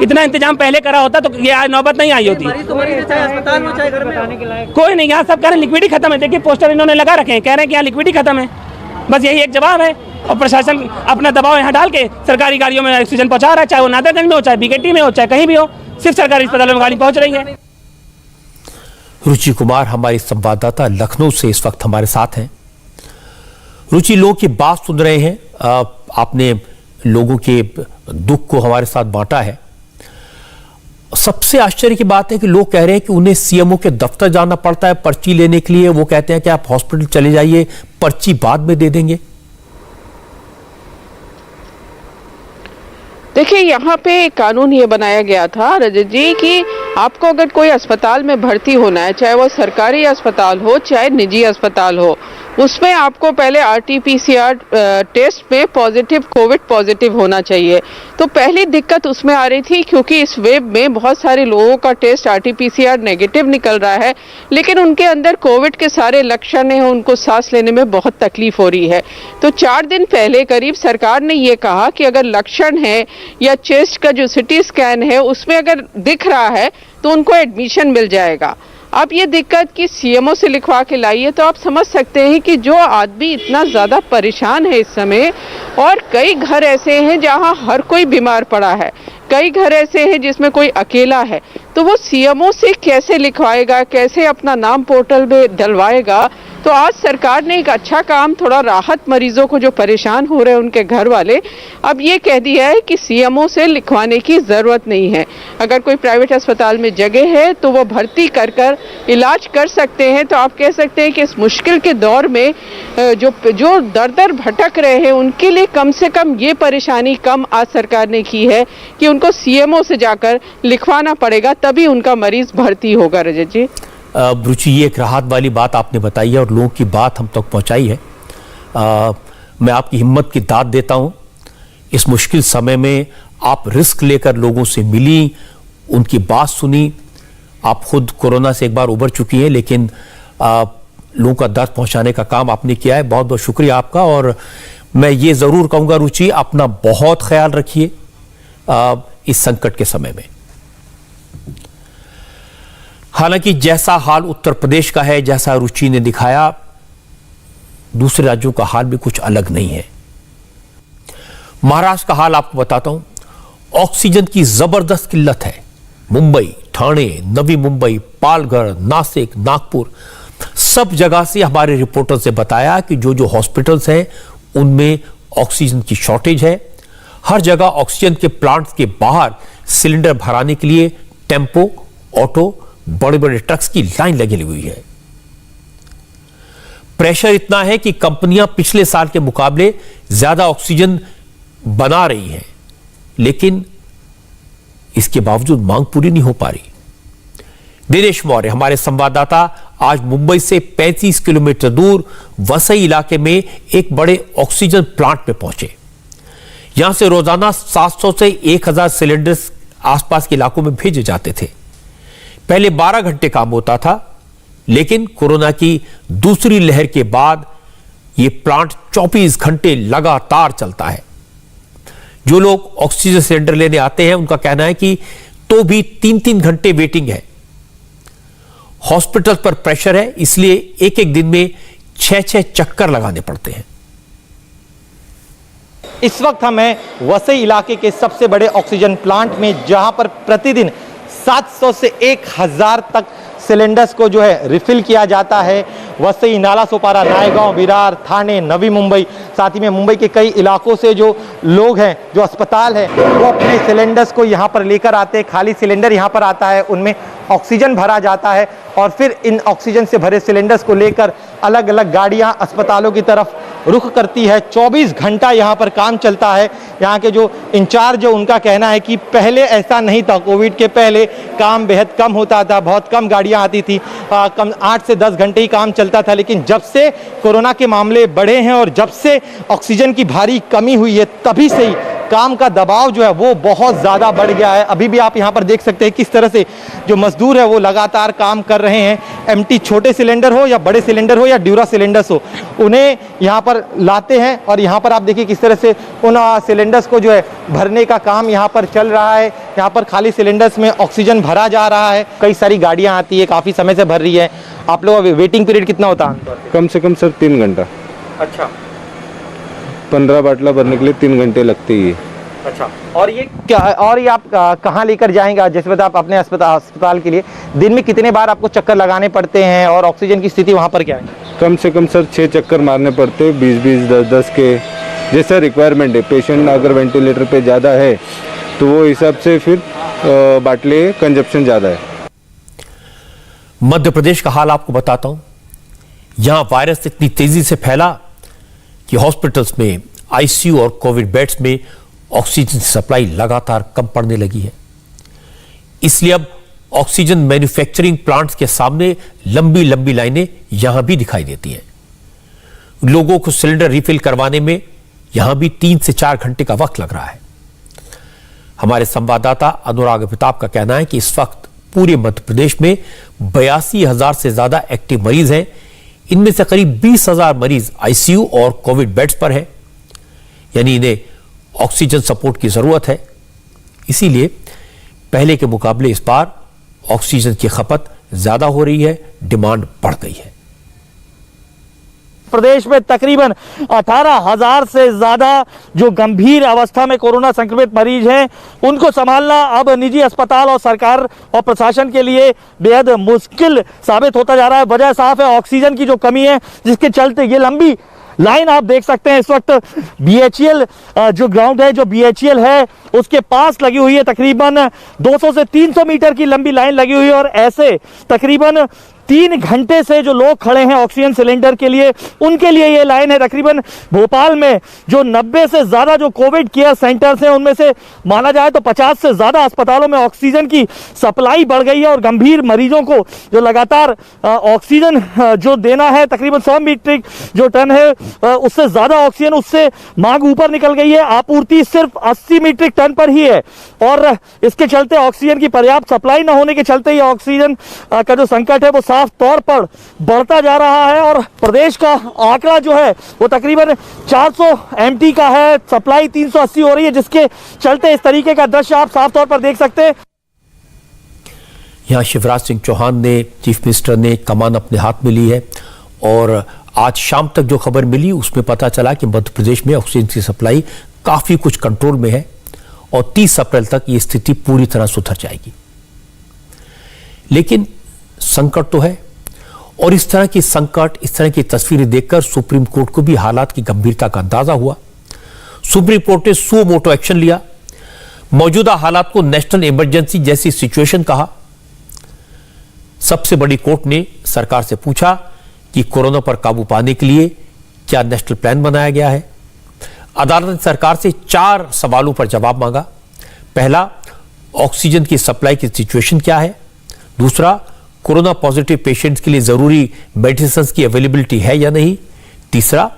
इतना इंतजाम पहले करा होता तो ये आज नौबत नहीं आई होती। कोई नहीं, यहाँ सब कह रहे हैं लिक्विडिटी खत्म है। देखिए पोस्टर इन्होंने लगा रखे हैं, कह रहे हैं कि यहाँ लिक्विडिटी खत्म है। बस यही एक जवाब है। और प्रशासन अपना दबाव यहाँ डाल के सरकारी गाड़ियों में ऑक्सीजन पहुँचा रहा है, चाहे वो नादरगंज में हो, चाहे बीकेटी में हो, चाहे कहीं भी हो, सिर्फ सरकारी अस्पतालों में गाड़ी पहुँच रही है। रुचि कुमार हमारी संवाददाता लखनऊ से इस वक्त हमारे साथ हैं। रुचि, लोगों की बात सुन रहे हैं, आपने लोगों के दुख को हमारे साथ बांटा है। सबसे आश्चर्य की बात है कि लोग कह रहे हैं कि उन्हें सीएमओ के दफ्तर जाना पड़ता है पर्ची लेने के लिए। वो कहते हैं कि आप हॉस्पिटल चले जाइए, पर्ची बाद में दे देंगे। देखिए यहाँ पे कानून ये बनाया गया था रजत जी कि आपको अगर कोई अस्पताल में भर्ती होना है, चाहे वो सरकारी अस्पताल हो चाहे निजी अस्पताल हो, उसमें आपको पहले RT-PCR टेस्ट में पॉजिटिव, कोविड पॉजिटिव होना चाहिए। तो पहली दिक्कत उसमें आ रही थी क्योंकि इस वेव में बहुत सारे लोगों का टेस्ट RT-PCR नेगेटिव निकल रहा है, लेकिन उनके अंदर कोविड के सारे लक्षण हैं, उनको सांस लेने में बहुत तकलीफ हो रही है। तो 4 दिन पहले करीब सरकार ने ये कहा कि अगर लक्षण है या चेस्ट का जो CT स्कैन है उसमें अगर दिख रहा है तो उनको एडमिशन मिल जाएगा। अब ये दिक्कत कि CMO से लिखवा के लाइए, तो आप समझ सकते हैं कि जो आदमी इतना ज़्यादा परेशान है इस समय, और कई घर ऐसे हैं जहां हर कोई बीमार पड़ा है, कई घर ऐसे हैं जिसमें कोई अकेला है, तो वो CMO से कैसे लिखवाएगा, कैसे अपना नाम पोर्टल में डलवाएगा। तो आज सरकार ने एक अच्छा काम, थोड़ा राहत मरीजों को जो परेशान हो रहे हैं उनके घर वाले, अब ये कह दिया है कि CMO से लिखवाने की ज़रूरत नहीं है। अगर कोई प्राइवेट अस्पताल में जगह है तो वो भर्ती कर इलाज कर सकते हैं। तो आप कह सकते हैं कि इस मुश्किल के दौर में जो दर दर भटक रहे हैं उनके लिए कम से कम ये परेशानी कम आज सरकार ने की है कि उनको CMO से जाकर लिखवाना पड़ेगा, तभी उनका मरीज भर्ती होगा। रजत जी, रुचि, ये एक राहत वाली बात आपने बताई है और लोगों की बात हम तक पहुंचाई है। मैं आपकी हिम्मत की दाद देता हूं। इस मुश्किल समय में आप रिस्क लेकर लोगों से मिली, उनकी बात सुनी। आप खुद कोरोना से एक बार उबर चुकी हैं, लेकिन लोगों का दर्द पहुंचाने का काम आपने किया है। बहुत बहुत शुक्रिया आपका। और मैं ये जरूर कहूंगा रुचि, अपना बहुत ख्याल रखिए इस संकट के समय में। हालांकि जैसा हाल उत्तर प्रदेश का है, जैसा रुचि ने दिखाया, दूसरे राज्यों का हाल भी कुछ अलग नहीं है। महाराष्ट्र का हाल आपको बताता हूं। ऑक्सीजन की जबरदस्त किल्लत है। मुंबई, ठाणे, नवी मुंबई, पालघर, नासिक, नागपुर, सब जगह से हमारे रिपोर्टर्स ने बताया कि जो हॉस्पिटल्स हैं उनमें ऑक्सीजन की शॉर्टेज है। हर जगह ऑक्सीजन के प्लांट्स के बाहर सिलेंडर भराने के लिए टेम्पो, ऑटो, बड़े बड़े ट्रक्स की लाइन लगी हुई है। प्रेशर इतना है कि कंपनियां पिछले साल के मुकाबले ज्यादा ऑक्सीजन बना रही हैं, लेकिन इसके बावजूद मांग पूरी नहीं हो पा रही। दिनेश मौर्य, हमारे संवाददाता, आज मुंबई से 35 किलोमीटर दूर वसई इलाके में एक बड़े ऑक्सीजन प्लांट में पहुंचे। यहां से रोजाना 700 से 1000 सिलेंडर्स आसपास के इलाकों में भेजे जाते थे। पहले 12 घंटे काम होता था, लेकिन कोरोना की दूसरी लहर के बाद यह प्लांट 24 घंटे लगातार चलता है। जो लोग ऑक्सीजन सिलेंडर लेने आते हैं उनका कहना है कि तो भी 3-3 घंटे वेटिंग है। हॉस्पिटल पर प्रेशर है, इसलिए एक एक दिन में 6-6 चक्कर लगाने पड़ते हैं। इस वक्त हम हैं वसई इलाके के सबसे बड़े ऑक्सीजन प्लांट में, जहां पर प्रतिदिन 700 से 1000 तक सिलेंडर्स को जो है रिफिल किया जाता है। वसई, नालासोपारा, नायगांव, विरार, थाने, नवी मुंबई, साथ ही में मुंबई के कई इलाकों से जो लोग हैं, जो अस्पताल है, वो अपने सिलेंडर्स को यहाँ पर लेकर आते हैं। खाली सिलेंडर यहाँ पर आता है, उनमें ऑक्सीजन भरा जाता है और फिर इन ऑक्सीजन से भरे सिलेंडर्स को लेकर अलग अलग गाड़ियाँ अस्पतालों की तरफ रुख करती है। 24 घंटा यहाँ पर काम चलता है। यहाँ के जो इंचार्ज है उनका कहना है कि पहले ऐसा नहीं था, कोविड के पहले काम बेहद कम होता था, बहुत कम गाड़ियाँ आती थी, कम 8 से 10 घंटे ही काम चलता था। लेकिन जब से कोरोना के मामले बढ़े हैं और जब से ऑक्सीजन की भारी कमी हुई है, तभी से ही काम का दबाव जो है वो बहुत ज़्यादा बढ़ गया है। अभी भी आप यहाँ पर देख सकते हैं किस तरह से जो मजदूर है वो लगातार काम कर रहे हैं। एमटी छोटे सिलेंडर हो या बड़े सिलेंडर हो या ड्यूरा सिलेंडर्स हो, उन्हें यहाँ पर लाते हैं और यहाँ पर आप देखिए किस तरह से उन सिलेंडर्स को जो है भरने का काम यहाँ पर चल रहा है। यहाँ पर खाली सिलेंडर्स में ऑक्सीजन भरा जा रहा है। कई सारी गाड़ियाँ आती है, काफ़ी समय से भर रही है। आप लोग वेटिंग पीरियड कितना होता है? कम से कम सर 3 घंटा। अच्छा, 15 बाटला भरने के लिए 3 घंटे लगते ही है। अच्छा, और ये क्या, और ये आप कहाँ लेकर जाएंगे? जैसे बता, आप अपने अस्पताल के लिए दिन में कितने बार आपको चक्कर लगाने पड़ते हैं और ऑक्सीजन की स्थिति वहाँ पर क्या है? कम से कम सर 6 चक्कर मारने पड़ते हैं, 20-20, 10-10 के, जैसा रिक्वायरमेंट है। पेशेंट अगर वेंटिलेटर पे ज़्यादा है तो वो हिसाब से फिर बाटले कंजप्शन ज़्यादा है। मध्य प्रदेश का हाल आपको बताता हूं। यहां वायरस इतनी तेजी से फैला कि हॉस्पिटल्स में आईसीयू और कोविड बेड्स में ऑक्सीजन सप्लाई लगातार कम पड़ने लगी है। इसलिए अब ऑक्सीजन मैन्युफैक्चरिंग प्लांट्स के सामने लंबी लंबी लाइनें यहां भी दिखाई देती हैं। लोगों को सिलेंडर रिफिल करवाने में यहां भी 3 से 4 घंटे का वक्त लग रहा है। हमारे संवाददाता अनुराग अमिताभ का कहना है कि इस वक्त पूरे मध्य प्रदेश में 82,000 से ज्यादा एक्टिव मरीज हैं। इनमें से करीब 20,000 मरीज आईसीयू और कोविड बेड्स पर हैं, यानी इन्हें ऑक्सीजन सपोर्ट की जरूरत है। इसीलिए पहले के मुकाबले इस बार ऑक्सीजन की खपत ज्यादा हो रही है, डिमांड बढ़ गई है। प्रदेश में तकरीबन 18,000 से ज्यादा जो गंभीर अवस्था में कोरोना संक्रमित मरीज हैं, उनको संभालना अब निजी अस्पताल और सरकार और प्रशासन के लिए बेहद मुश्किल साबित होता जा रहा है। वजह साफ है, ऑक्सीजन की जो कमी है, जिसके चलते ये लंबी लाइन आप देख सकते हैं। इस वक्त बीएचईएल जो ग्राउंड है, जो बीएचईएल है, उसके पास लगी हुई है। तकरीबन 200 से 300 मीटर की लंबी लाइन लगी हुई है और ऐसे तकरीबन 3 घंटे से जो लोग खड़े हैं ऑक्सीजन सिलेंडर के लिए, उनके लिए ये लाइन है। तकरीबन भोपाल में जो 90 से ज्यादा जो कोविड केयर सेंटर्स हैं, उनमें से माना जाए तो 50 से ज्यादा अस्पतालों में ऑक्सीजन की सप्लाई बढ़ गई है और गंभीर मरीजों को जो लगातार ऑक्सीजन जो देना है, तकरीबन 100 मीट्रिक जो टन है, उससे ज्यादा ऑक्सीजन, उससे मांग ऊपर निकल गई है। आपूर्ति सिर्फ 80 मीट्रिक टन पर ही है और इसके चलते ऑक्सीजन की पर्याप्त सप्लाई न होने के चलते ये ऑक्सीजन का जो संकट है वो साफ तौर पर बढ़ता जा रहा है। और प्रदेश का आंकड़ा जो है वो तकरीबन 400 एमटी का है, सप्लाई 380 हो रही है, जिसके चलते इस तरीके का दृश्य आप साफ तौर पर देख सकते हैं। यहां शिवराज सिंह चौहान ने, चीफ मिनिस्टर ने कमान अपने हाथ में ली है और आज शाम तक जो खबर मिली उसमें पता चला कि मध्य प्रदेश में ऑक्सीजन की सप्लाई काफी कुछ कंट्रोल में है और 30 अप्रैल तक ये स्थिति पूरी तरह सुधर जाएगी। लेकिन संकट तो है और इस तरह की संकट, इस तरह की तस्वीरें देखकर सुप्रीम कोर्ट को भी हालात की गंभीरता का अंदाजा हुआ। सुप्रीम कोर्ट ने सो मोटो एक्शन लिया, मौजूदा हालात को नेशनल इमरजेंसी जैसी सिचुएशन कहा। सबसे बड़ी कोर्ट ने सरकार से पूछा कि कोरोना पर काबू पाने के लिए क्या नेशनल प्लान बनाया गया है। अदालत ने सरकार से 4 सवालों पर जवाब मांगा। पहला, ऑक्सीजन की सप्लाई की सिचुएशन क्या है। दूसरा, कोरोना पॉजिटिव पेशेंट्स के लिए जरूरी मेडिसिन की अवेलेबिलिटी है या नहीं। तीसरा,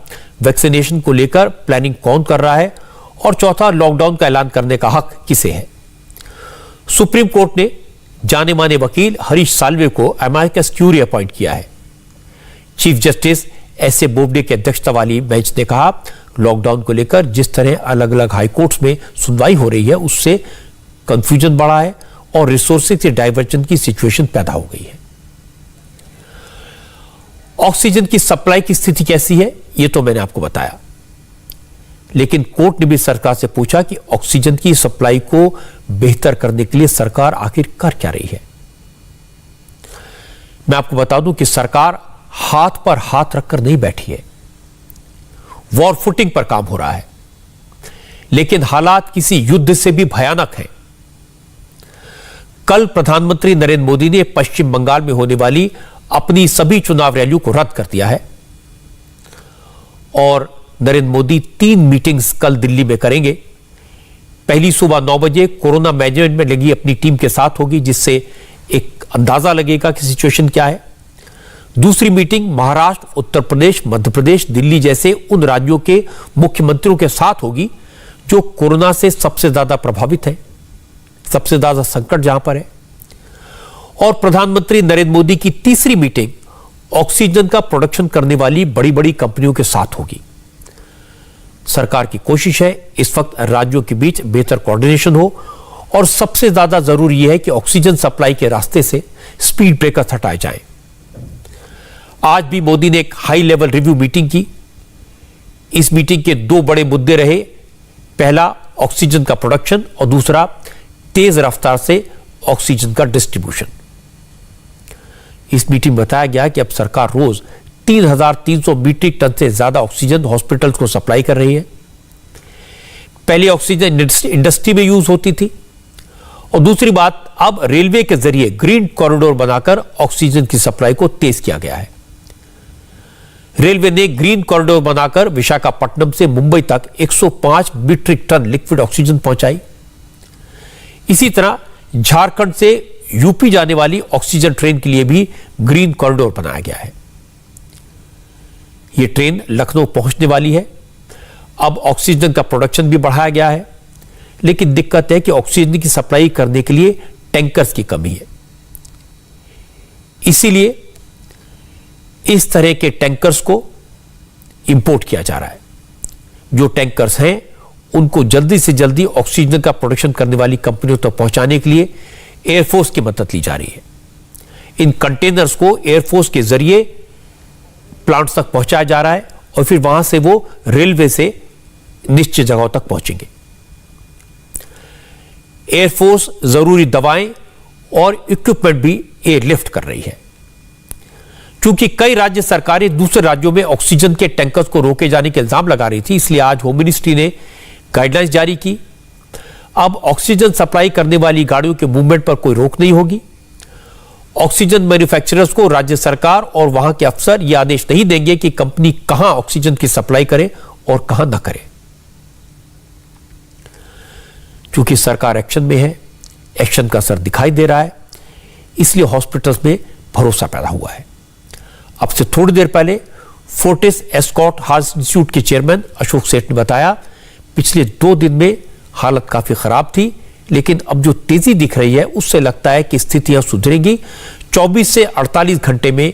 वैक्सीनेशन को लेकर प्लानिंग कौन कर रहा है। और चौथा, लॉकडाउन का ऐलान करने का हक किसे है। सुप्रीम कोर्ट ने जाने माने वकील हरीश साल्वे को अमेरिकस क्यूरी अपॉइंट किया है। Chief justice S A Bobde की अध्यक्षता वाली बेंच ने कहा, लॉकडाउन को लेकर जिस तरह अलग अलग हाईकोर्ट्स में सुनवाई हो रही है उससे कंफ्यूजन बढ़ा है और रिसोर्सेज के डाइवर्जन की सिचुएशन पैदा हो गई है। ऑक्सीजन की सप्लाई की स्थिति कैसी है यह तो मैंने आपको बताया, लेकिन कोर्ट ने भी सरकार से पूछा कि ऑक्सीजन की सप्लाई को बेहतर करने के लिए सरकार आखिर कर क्या रही है। मैं आपको बता दूं कि सरकार हाथ पर हाथ रखकर नहीं बैठी है, वॉर फुटिंग पर काम हो रहा है, लेकिन हालात किसी युद्ध से भी भयानक हैं। कल प्रधानमंत्री नरेंद्र मोदी ने पश्चिम बंगाल में होने वाली अपनी सभी चुनाव रैलियों को रद्द कर दिया है और नरेंद्र मोदी 3 मीटिंग्स कल दिल्ली में करेंगे। पहली सुबह 9 बजे कोरोना मैनेजमेंट में लगी अपनी टीम के साथ होगी, जिससे एक अंदाजा लगेगा कि सिचुएशन क्या है। दूसरी मीटिंग महाराष्ट्र, उत्तर प्रदेश, मध्य प्रदेश, दिल्ली जैसे उन राज्यों के मुख्यमंत्रियों के साथ होगी जो कोरोना से सबसे ज्यादा प्रभावित है, सबसे ज्यादा संकट जहां पर है। और प्रधानमंत्री नरेंद्र मोदी की तीसरी मीटिंग ऑक्सीजन का प्रोडक्शन करने वाली बड़ी बड़ी कंपनियों के साथ होगी। सरकार की कोशिश है इस वक्त राज्यों के बीच बेहतर कोऑर्डिनेशन हो और सबसे ज्यादा जरूरी यह है कि ऑक्सीजन सप्लाई के रास्ते से स्पीड ब्रेकर्स हटाए जाएं। आज भी मोदी ने एक हाई लेवल रिव्यू मीटिंग की। इस मीटिंग के 2 बड़े मुद्दे रहे, पहला ऑक्सीजन का प्रोडक्शन और दूसरा तेज रफ्तार से ऑक्सीजन का डिस्ट्रीब्यूशन। इस मीटिंग में बताया गया कि अब सरकार रोज 3,300 मीट्रिक टन से ज्यादा ऑक्सीजन हॉस्पिटल्स को सप्लाई कर रही है। पहले ऑक्सीजन इंडस्ट्री में यूज होती थी और दूसरी बात, अब रेलवे के जरिए ग्रीन कॉरिडोर बनाकर ऑक्सीजन की सप्लाई को तेज किया गया है। रेलवे ने ग्रीन कॉरिडोर बनाकर विशाखापट्टनम से मुंबई तक 105 मीट्रिक टन लिक्विड ऑक्सीजन पहुंचाई। इसी तरह झारखंड से यूपी जाने वाली ऑक्सीजन ट्रेन के लिए भी ग्रीन कॉरिडोर बनाया गया है। यह ट्रेन लखनऊ पहुंचने वाली है। अब ऑक्सीजन का प्रोडक्शन भी बढ़ाया गया है, लेकिन दिक्कत है कि ऑक्सीजन की सप्लाई करने के लिए टैंकर्स की कमी है। इसीलिए इस तरह के टैंकर्स को इंपोर्ट किया जा रहा है। जो टैंकर्स हैं उनको जल्दी से जल्दी ऑक्सीजन का प्रोडक्शन करने वाली कंपनियों तक पहुंचाने के लिए एयरफोर्स की मदद ली जा रही है। इन कंटेनर्स को एयरफोर्स के जरिए प्लांट्स तक पहुंचाया जा रहा है और फिर वहां से वो रेलवे से निश्चित जगहों तक पहुंचेंगे। एयरफोर्स जरूरी दवाएं और इक्विपमेंट भी एयरलिफ्ट कर रही है। क्योंकि कई राज्य सरकारें दूसरे राज्यों में ऑक्सीजन के टैंकर्स को रोके जाने के इल्जाम लगा रही थी, इसलिए आज होम मिनिस्ट्री ने गाइडलाइंस जारी की। अब ऑक्सीजन सप्लाई करने वाली गाड़ियों के मूवमेंट पर कोई रोक नहीं होगी। ऑक्सीजन मैन्युफैक्चरर्स को राज्य सरकार और वहां के अफसर यह आदेश नहीं देंगे कि कंपनी कहां ऑक्सीजन की सप्लाई करे और कहां न करे। क्योंकि सरकार एक्शन में है, एक्शन का असर दिखाई दे रहा है, इसलिए हॉस्पिटल्स में भरोसा पैदा हुआ है। अब से थोड़ी देर पहले फोर्टिस एस्कॉर्ट हार्ट इंस्टीट्यूट के चेयरमैन अशोक सेठ ने बताया, पिछले 2 दिन में हालत काफी खराब थी, लेकिन अब जो तेजी दिख रही है उससे लगता है कि स्थितियां सुधरेंगी। 24 से 48 घंटे में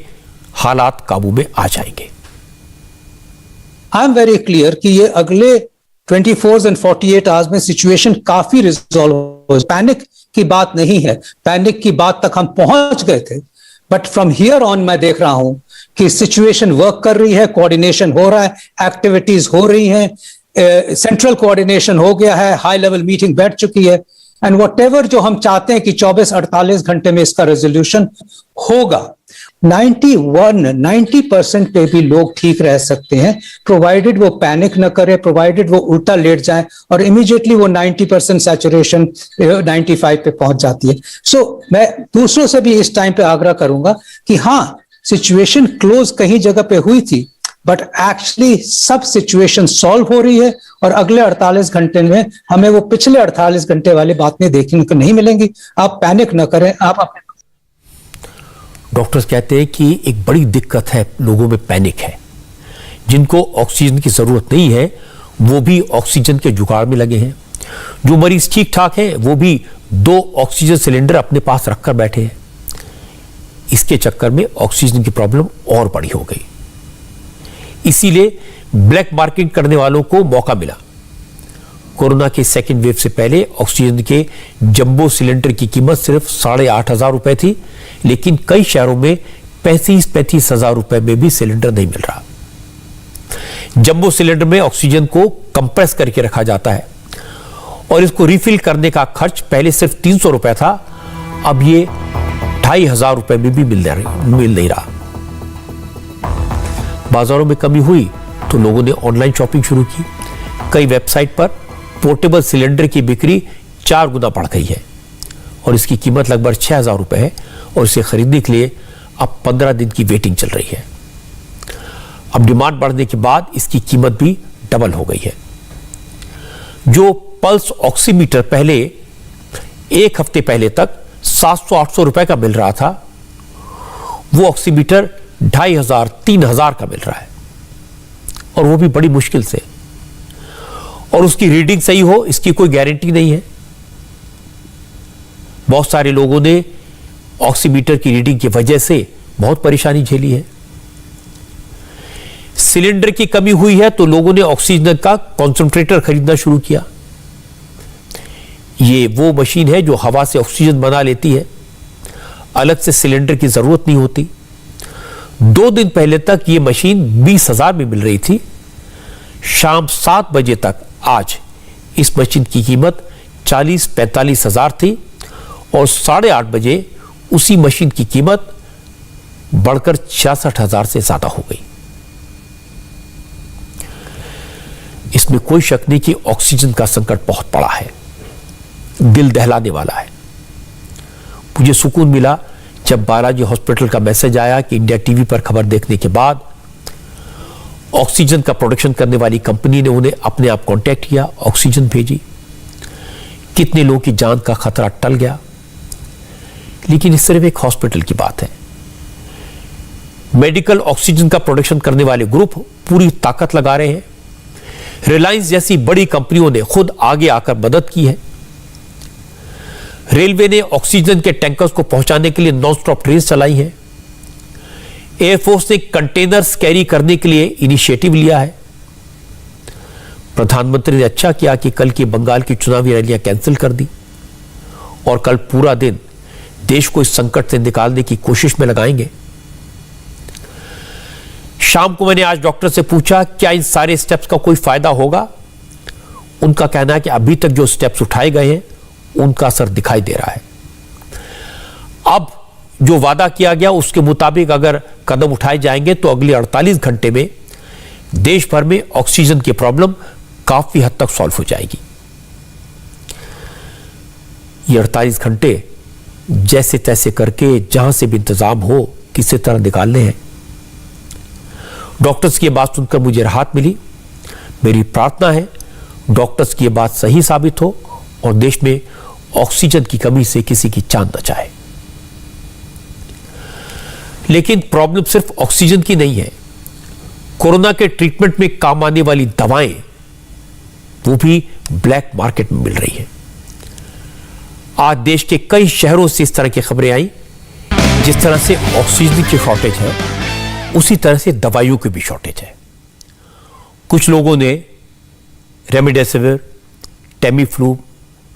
हालात काबू में आ जाएंगे। आई एम वेरी क्लियर कि ये अगले 24 and 48 आवर्स में सिचुएशन काफी रिजॉल्व हो। पैनिक की बात नहीं है, पैनिक की बात तक हम पहुंच गए थे, बट फ्रॉम हियर ऑन मैं देख रहा हूं कि सिचुएशन वर्क कर रही है, कोऑर्डिनेशन हो रहा है, एक्टिविटीज हो रही हैं, सेंट्रल कोऑर्डिनेशन हो गया है, हाई लेवल मीटिंग बैठ चुकी है, एंड व्हाटएवर जो हम चाहते हैं कि 24-48 घंटे में इसका रेजोल्यूशन होगा। 90% पे भी लोग ठीक रह सकते हैं, प्रोवाइडेड वो पैनिक न करे, प्रोवाइडेड वो उल्टा लेट जाए और इमीडिएटली वो 90% सैचुरेशन 95 पे पहुंच जाती है। सो मैं दूसरों से भी इस टाइम पे आग्रह करूंगा कि हाँ, सिचुएशन क्लोज कहीं जगह पे हुई थी, बट एक्चुअली सब सिचुएशन सॉल्व हो रही है और अगले 48 घंटे में हमें वो पिछले 48 घंटे वाली बातें देखने को नहीं मिलेंगी। आप पैनिक न करें। आप अपने डॉक्टर्स कहते हैं कि एक बड़ी दिक्कत है, लोगों में पैनिक है। जिनको ऑक्सीजन की जरूरत नहीं है वो भी ऑक्सीजन के जुगाड़ में लगे हैं। जो मरीज ठीक ठाक हैं वो भी 2 ऑक्सीजन सिलेंडर अपने पास रखकर बैठे हैं। इसके चक्कर में ऑक्सीजन की प्रॉब्लम और बड़ी हो गई। इसीलिए ब्लैक मार्केट करने वालों को मौका मिला। कोरोना के सेकेंड वेव से पहले ऑक्सीजन के जंबो सिलेंडर की कीमत सिर्फ 8,500 रुपए थी, लेकिन कई शहरों में 35-35 हजार रुपए में भी सिलेंडर नहीं मिल रहा। जंबो सिलेंडर में ऑक्सीजन को कंप्रेस करके रखा जाता है और इसको रिफिल करने का खर्च पहले सिर्फ 300 रुपए था, अब ये 2,500 रुपए में भी मिल नहीं रहा। बाजारों में कमी हुई तो लोगों ने ऑनलाइन शॉपिंग शुरू की। कई वेबसाइट पर पोर्टेबल सिलेंडर की बिक्री 4 गुना बढ़ गई है और इसकी कीमत लगभग 6,000 रुपए है और इसे खरीदने के लिए अब 15 दिन की वेटिंग चल रही है। अब डिमांड बढ़ने के बाद इसकी कीमत भी डबल हो गई है। जो पल्स ऑक्सीमीटर पहले 1 हफ्ते पहले तक 700-800 रुपए का मिल रहा था, वो ऑक्सीमीटर 2,500-3,000 का मिल रहा है और वो भी बड़ी मुश्किल से। और उसकी रीडिंग सही हो इसकी कोई गारंटी नहीं है। बहुत सारे लोगों ने ऑक्सीमीटर की रीडिंग की वजह से बहुत परेशानी झेली है। सिलेंडर की कमी हुई है तो लोगों ने ऑक्सीजन का कॉन्सेंट्रेटर खरीदना शुरू किया। ये वो मशीन है जो हवा से ऑक्सीजन बना लेती है, अलग से सिलेंडर की जरूरत नहीं होती। 2 दिन पहले तक ये मशीन 20,000 में मिल रही थी। शाम 7 बजे तक आज इस मशीन की कीमत 40-45 हजार थी और 8:30 बजे उसी मशीन की कीमत बढ़कर 66,000 से ज्यादा हो गई। इसमें कोई शक नहीं कि ऑक्सीजन का संकट बहुत बड़ा है, दिल दहलाने वाला है। मुझे सुकून मिला जब बालाजी हॉस्पिटल का मैसेज आया कि इंडिया टीवी पर खबर देखने के बाद ऑक्सीजन का प्रोडक्शन करने वाली कंपनी ने उन्हें अपने आप कांटेक्ट किया, ऑक्सीजन भेजी। कितने लोगों की जान का खतरा टल गया। लेकिन ये सिर्फ एक हॉस्पिटल की बात है। मेडिकल ऑक्सीजन का प्रोडक्शन करने वाले ग्रुप पूरी ताकत लगा रहे हैं। रिलायंस जैसी बड़ी कंपनियों ने खुद आगे आकर मदद की है। रेलवे ने ऑक्सीजन के टैंकर्स को पहुंचाने के लिए नॉन स्टॉप ट्रेन चलाई है। एयरफोर्स ने कंटेनर्स कैरी करने के लिए इनिशिएटिव लिया है। प्रधानमंत्री ने अच्छा किया कि कल की बंगाल की चुनावी रैलियां कैंसिल कर दी और कल पूरा दिन देश को इस संकट से निकालने की कोशिश में लगाएंगे। शाम को मैंने आज डॉक्टर से पूछा क्या इन सारे स्टेप्स का कोई फायदा होगा। उनका कहना है कि अभी तक जो स्टेप्स उठाए गए हैं उनका असर दिखाई दे रहा है। अब जो वादा किया गया उसके मुताबिक अगर कदम उठाए जाएंगे तो अगले 48 घंटे में देश भर में ऑक्सीजन की प्रॉब्लम काफी हद तक सॉल्व हो जाएगी। ये 48 घंटे जैसे तैसे करके जहां से भी इंतजाम हो किसी तरह निकालने हैं। डॉक्टर्स की बात सुनकर मुझे राहत मिली। मेरी प्रार्थना है डॉक्टर्स की बात सही साबित हो और देश में ऑक्सीजन की कमी से किसी की जान न जाए। लेकिन प्रॉब्लम सिर्फ ऑक्सीजन की नहीं है। कोरोना के ट्रीटमेंट में काम आने वाली दवाएं वो भी ब्लैक मार्केट में मिल रही हैं। आज देश के कई शहरों से इस तरह की खबरें आई। जिस तरह से ऑक्सीजन की शॉर्टेज है उसी तरह से दवाइयों की भी शॉर्टेज है। कुछ लोगों ने रेमडेसिविर, टेमीफ्लू,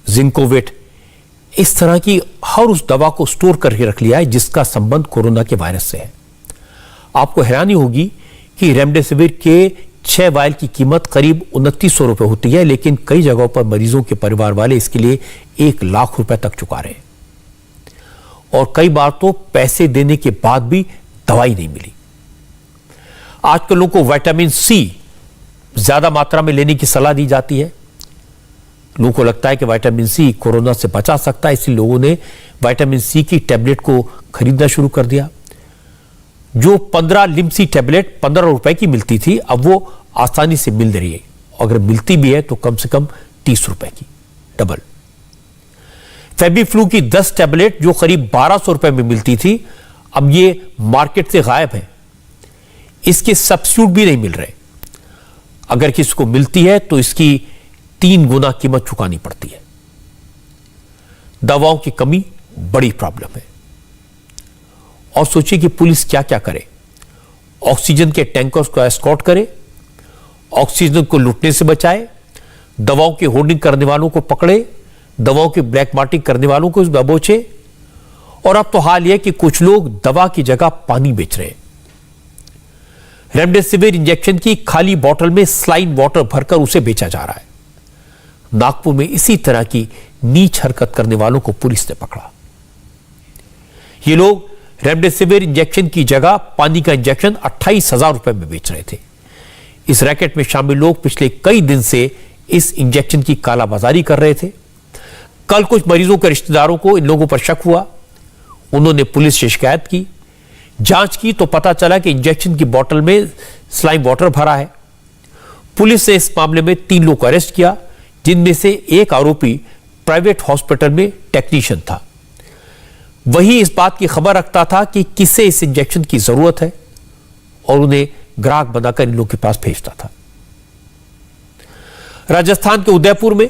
जिंकोविट इस तरह की हर उस दवा को स्टोर करके रख लिया है जिसका संबंध कोरोना के वायरस से है। आपको हैरानी होगी कि रेमडेसिविर के 6 वायल की कीमत करीब 2900 रुपए होती है, लेकिन कई जगहों पर मरीजों के परिवार वाले इसके लिए 1 लाख रुपए तक चुका रहे हैं और कई बार तो पैसे देने के बाद भी दवाई नहीं मिली। आजकल लोगों को विटामिन सी ज्यादा मात्रा में लेने की सलाह दी जाती है। लोगों को लगता है कि विटामिन सी कोरोना से बचा सकता है, इसलिए लोगों ने विटामिन सी की टैबलेट को खरीदना शुरू कर दिया। जो 15 लिम्सी टैबलेट 15 रुपए की मिलती थी अब वो आसानी से मिल रही है। अगर मिलती भी है तो कम से कम 30 रुपए की, डबल। फेबीफ्लू की 10 टैबलेट जो करीब 1200 रुपए में मिलती थी अब ये मार्केट से गायब है। इसके सब्स्टिट्यूट भी नहीं मिल रहे। अगर किसी को मिलती है तो इसकी 3 गुना कीमत चुकानी पड़ती है। दवाओं की कमी बड़ी प्रॉब्लम है। और सोचिए कि पुलिस क्या क्या करे। ऑक्सीजन के टैंकर्स को एस्कॉर्ट करे, ऑक्सीजन को लूटने से बचाए, दवाओं की होर्डिंग करने वालों को पकड़े, दवाओं की ब्लैक मार्केटिंग करने वालों को दबोचे। और अब तो हाल यह कि कुछ लोग दवा की जगह पानी बेच रहे हैं। रेमडेसिविर इंजेक्शन की खाली बोतल में स्लाइन वाटर भरकर उसे बेचा जा रहा है। नागपुर में इसी तरह की नीच हरकत करने वालों को पुलिस ने पकड़ा। ये लोग रेमडेसिविर इंजेक्शन की जगह पानी का इंजेक्शन 28,000 रुपए में बेच रहे थे। इस रैकेट में शामिल लोग पिछले कई दिन से इस इंजेक्शन की कालाबाजारी कर रहे थे। कल कुछ मरीजों के रिश्तेदारों को इन लोगों पर शक हुआ। उन्होंने पुलिस से शिकायत की। जांच की तो पता चला कि इंजेक्शन की बोतल में स्लाइन वाटर भरा है। पुलिस ने इस मामले में 3 लोग को अरेस्ट किया, जिनमें से एक आरोपी प्राइवेट हॉस्पिटल में टेक्नीशियन था। वही इस बात की खबर रखता था कि किसे इस इंजेक्शन की जरूरत है और उन्हें ग्राहक बनाकर इन लोगों के पास भेजता था। राजस्थान के उदयपुर में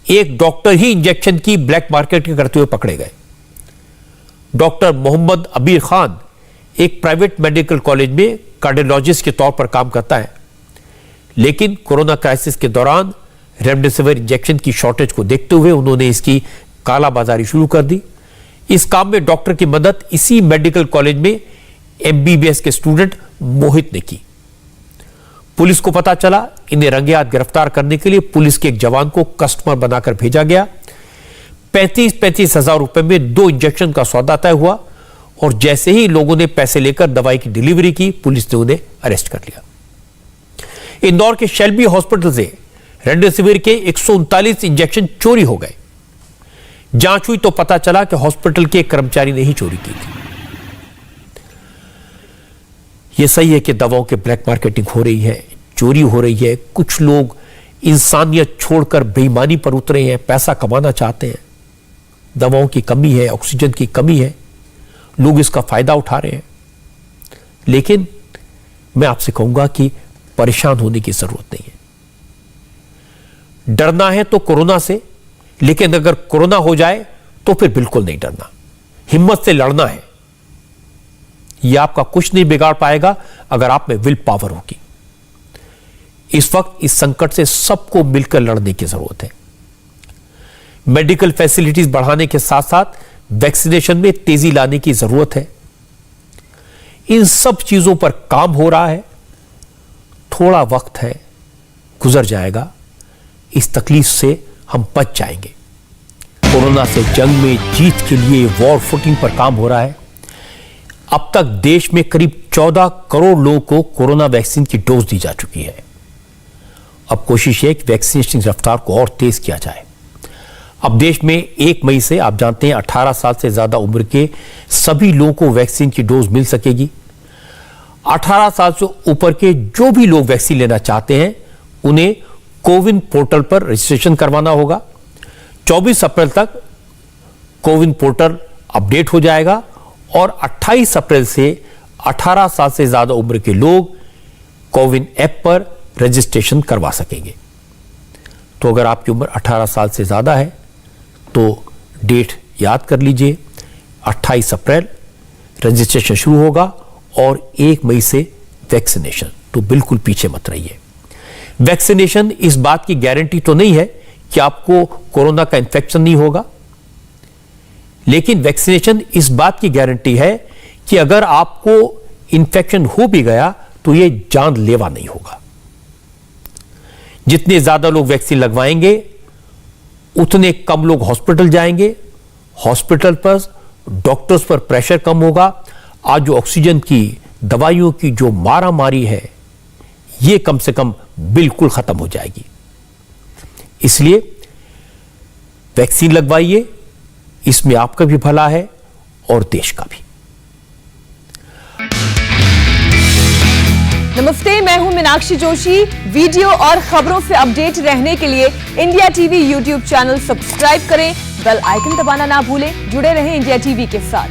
एक डॉक्टर ही इंजेक्शन की ब्लैक मार्केटिंग करते हुए पकड़े गए। डॉक्टर मोहम्मद अबीर खान एक प्राइवेट मेडिकल कॉलेज में कार्डियोलॉजिस्ट के तौर पर काम करता है, लेकिन कोरोना क्राइसिस के दौरान रेमडेसिविर इंजेक्शन की शॉर्टेज को देखते हुए उन्होंने इसकी कालाबाजारी शुरू कर दी। इस काम में डॉक्टर की मदद इसी मेडिकल कॉलेज में एमबीबीएस के स्टूडेंट मोहित ने की। पुलिस को पता चला, इन्हें रंगे हाथ गिरफ्तार करने के लिए पुलिस के एक जवान को कस्टमर बनाकर भेजा गया। 35 हजार रुपए में 2 इंजेक्शन का सौदा तय हुआ और जैसे ही लोगों ने पैसे लेकर दवाई की डिलीवरी की, पुलिस ने उन्हें अरेस्ट कर लिया। इंदौर के शेल्बी हॉस्पिटल से रेमडेसिविर के 139 इंजेक्शन चोरी हो गए। जांच हुई तो पता चला कि हॉस्पिटल के कर्मचारी ने ही चोरी की थी। यह सही है कि दवाओं के ब्लैक मार्केटिंग हो रही है, चोरी हो रही है। कुछ लोग इंसानियत छोड़कर बेईमानी पर उतरे हैं, पैसा कमाना चाहते हैं। दवाओं की कमी है, ऑक्सीजन की कमी है, लोग इसका फायदा उठा रहे हैं। लेकिन मैं आपसे कहूंगा कि परेशान होने की जरूरत नहीं है। डरना है तो कोरोना से, लेकिन अगर कोरोना हो जाए तो फिर बिल्कुल नहीं डरना, हिम्मत से लड़ना है। यह आपका कुछ नहीं बिगाड़ पाएगा अगर आप में विल पावर होगी। इस वक्त इस संकट से सबको मिलकर लड़ने की जरूरत है। मेडिकल फैसिलिटीज बढ़ाने के साथ साथ वैक्सीनेशन में तेजी लाने की जरूरत है। इन सब चीजों पर काम हो रहा है। थोड़ा वक्त है, गुजर जाएगा। इस तकलीफ से हम बच जाएंगे। कोरोना से जंग में जीत के लिए वॉर फुटिंग पर काम हो रहा है। अब तक देश में करीब 14 करोड़ लोगों को कोरोना वैक्सीन की डोज दी जा चुकी है। अब कोशिश है कि वैक्सीनेशन की रफ्तार को और तेज किया जाए। अब देश में 1 मई से आप जानते हैं 18 साल से ज्यादा उम्र के सभी लोगों को वैक्सीन की डोज मिल सकेगी। 18 साल से ऊपर के जो भी लोग वैक्सीन लेना चाहते हैं उन्हें कोविन पोर्टल पर रजिस्ट्रेशन करवाना होगा। 24 अप्रैल तक कोविन पोर्टल अपडेट हो जाएगा और 28 अप्रैल से 18 साल से ज्यादा उम्र के लोग कोविन ऐप पर रजिस्ट्रेशन करवा सकेंगे। तो अगर आपकी उम्र 18 साल से ज्यादा है तो डेट याद कर लीजिए, 28 अप्रैल रजिस्ट्रेशन शुरू होगा और 1 मई से वैक्सीनेशन। तो बिल्कुल पीछे मत रहिए। वैक्सीनेशन इस बात की गारंटी तो नहीं है कि आपको कोरोना का इन्फेक्शन नहीं होगा, लेकिन वैक्सीनेशन इस बात की गारंटी है कि अगर आपको इन्फेक्शन हो भी गया तो यह जानलेवा नहीं होगा। जितने ज्यादा लोग वैक्सीन लगवाएंगे उतने कम लोग हॉस्पिटल जाएंगे। हॉस्पिटल पर डॉक्टर्स पर प्रेशर कम होगा। आज जो ऑक्सीजन की, दवाइयों की जो मारामारी है, यह कम से कम बिल्कुल खत्म हो जाएगी। इसलिए वैक्सीन लगवाइए, इसमें आपका भी भला है और देश का भी। नमस्ते, मैं हूं मीनाक्षी जोशी। वीडियो और खबरों से अपडेट रहने के लिए India TV YouTube channel subscribe करें, बेल आइकन दबाना ना भूलें। जुड़े रहें इंडिया टीवी के साथ।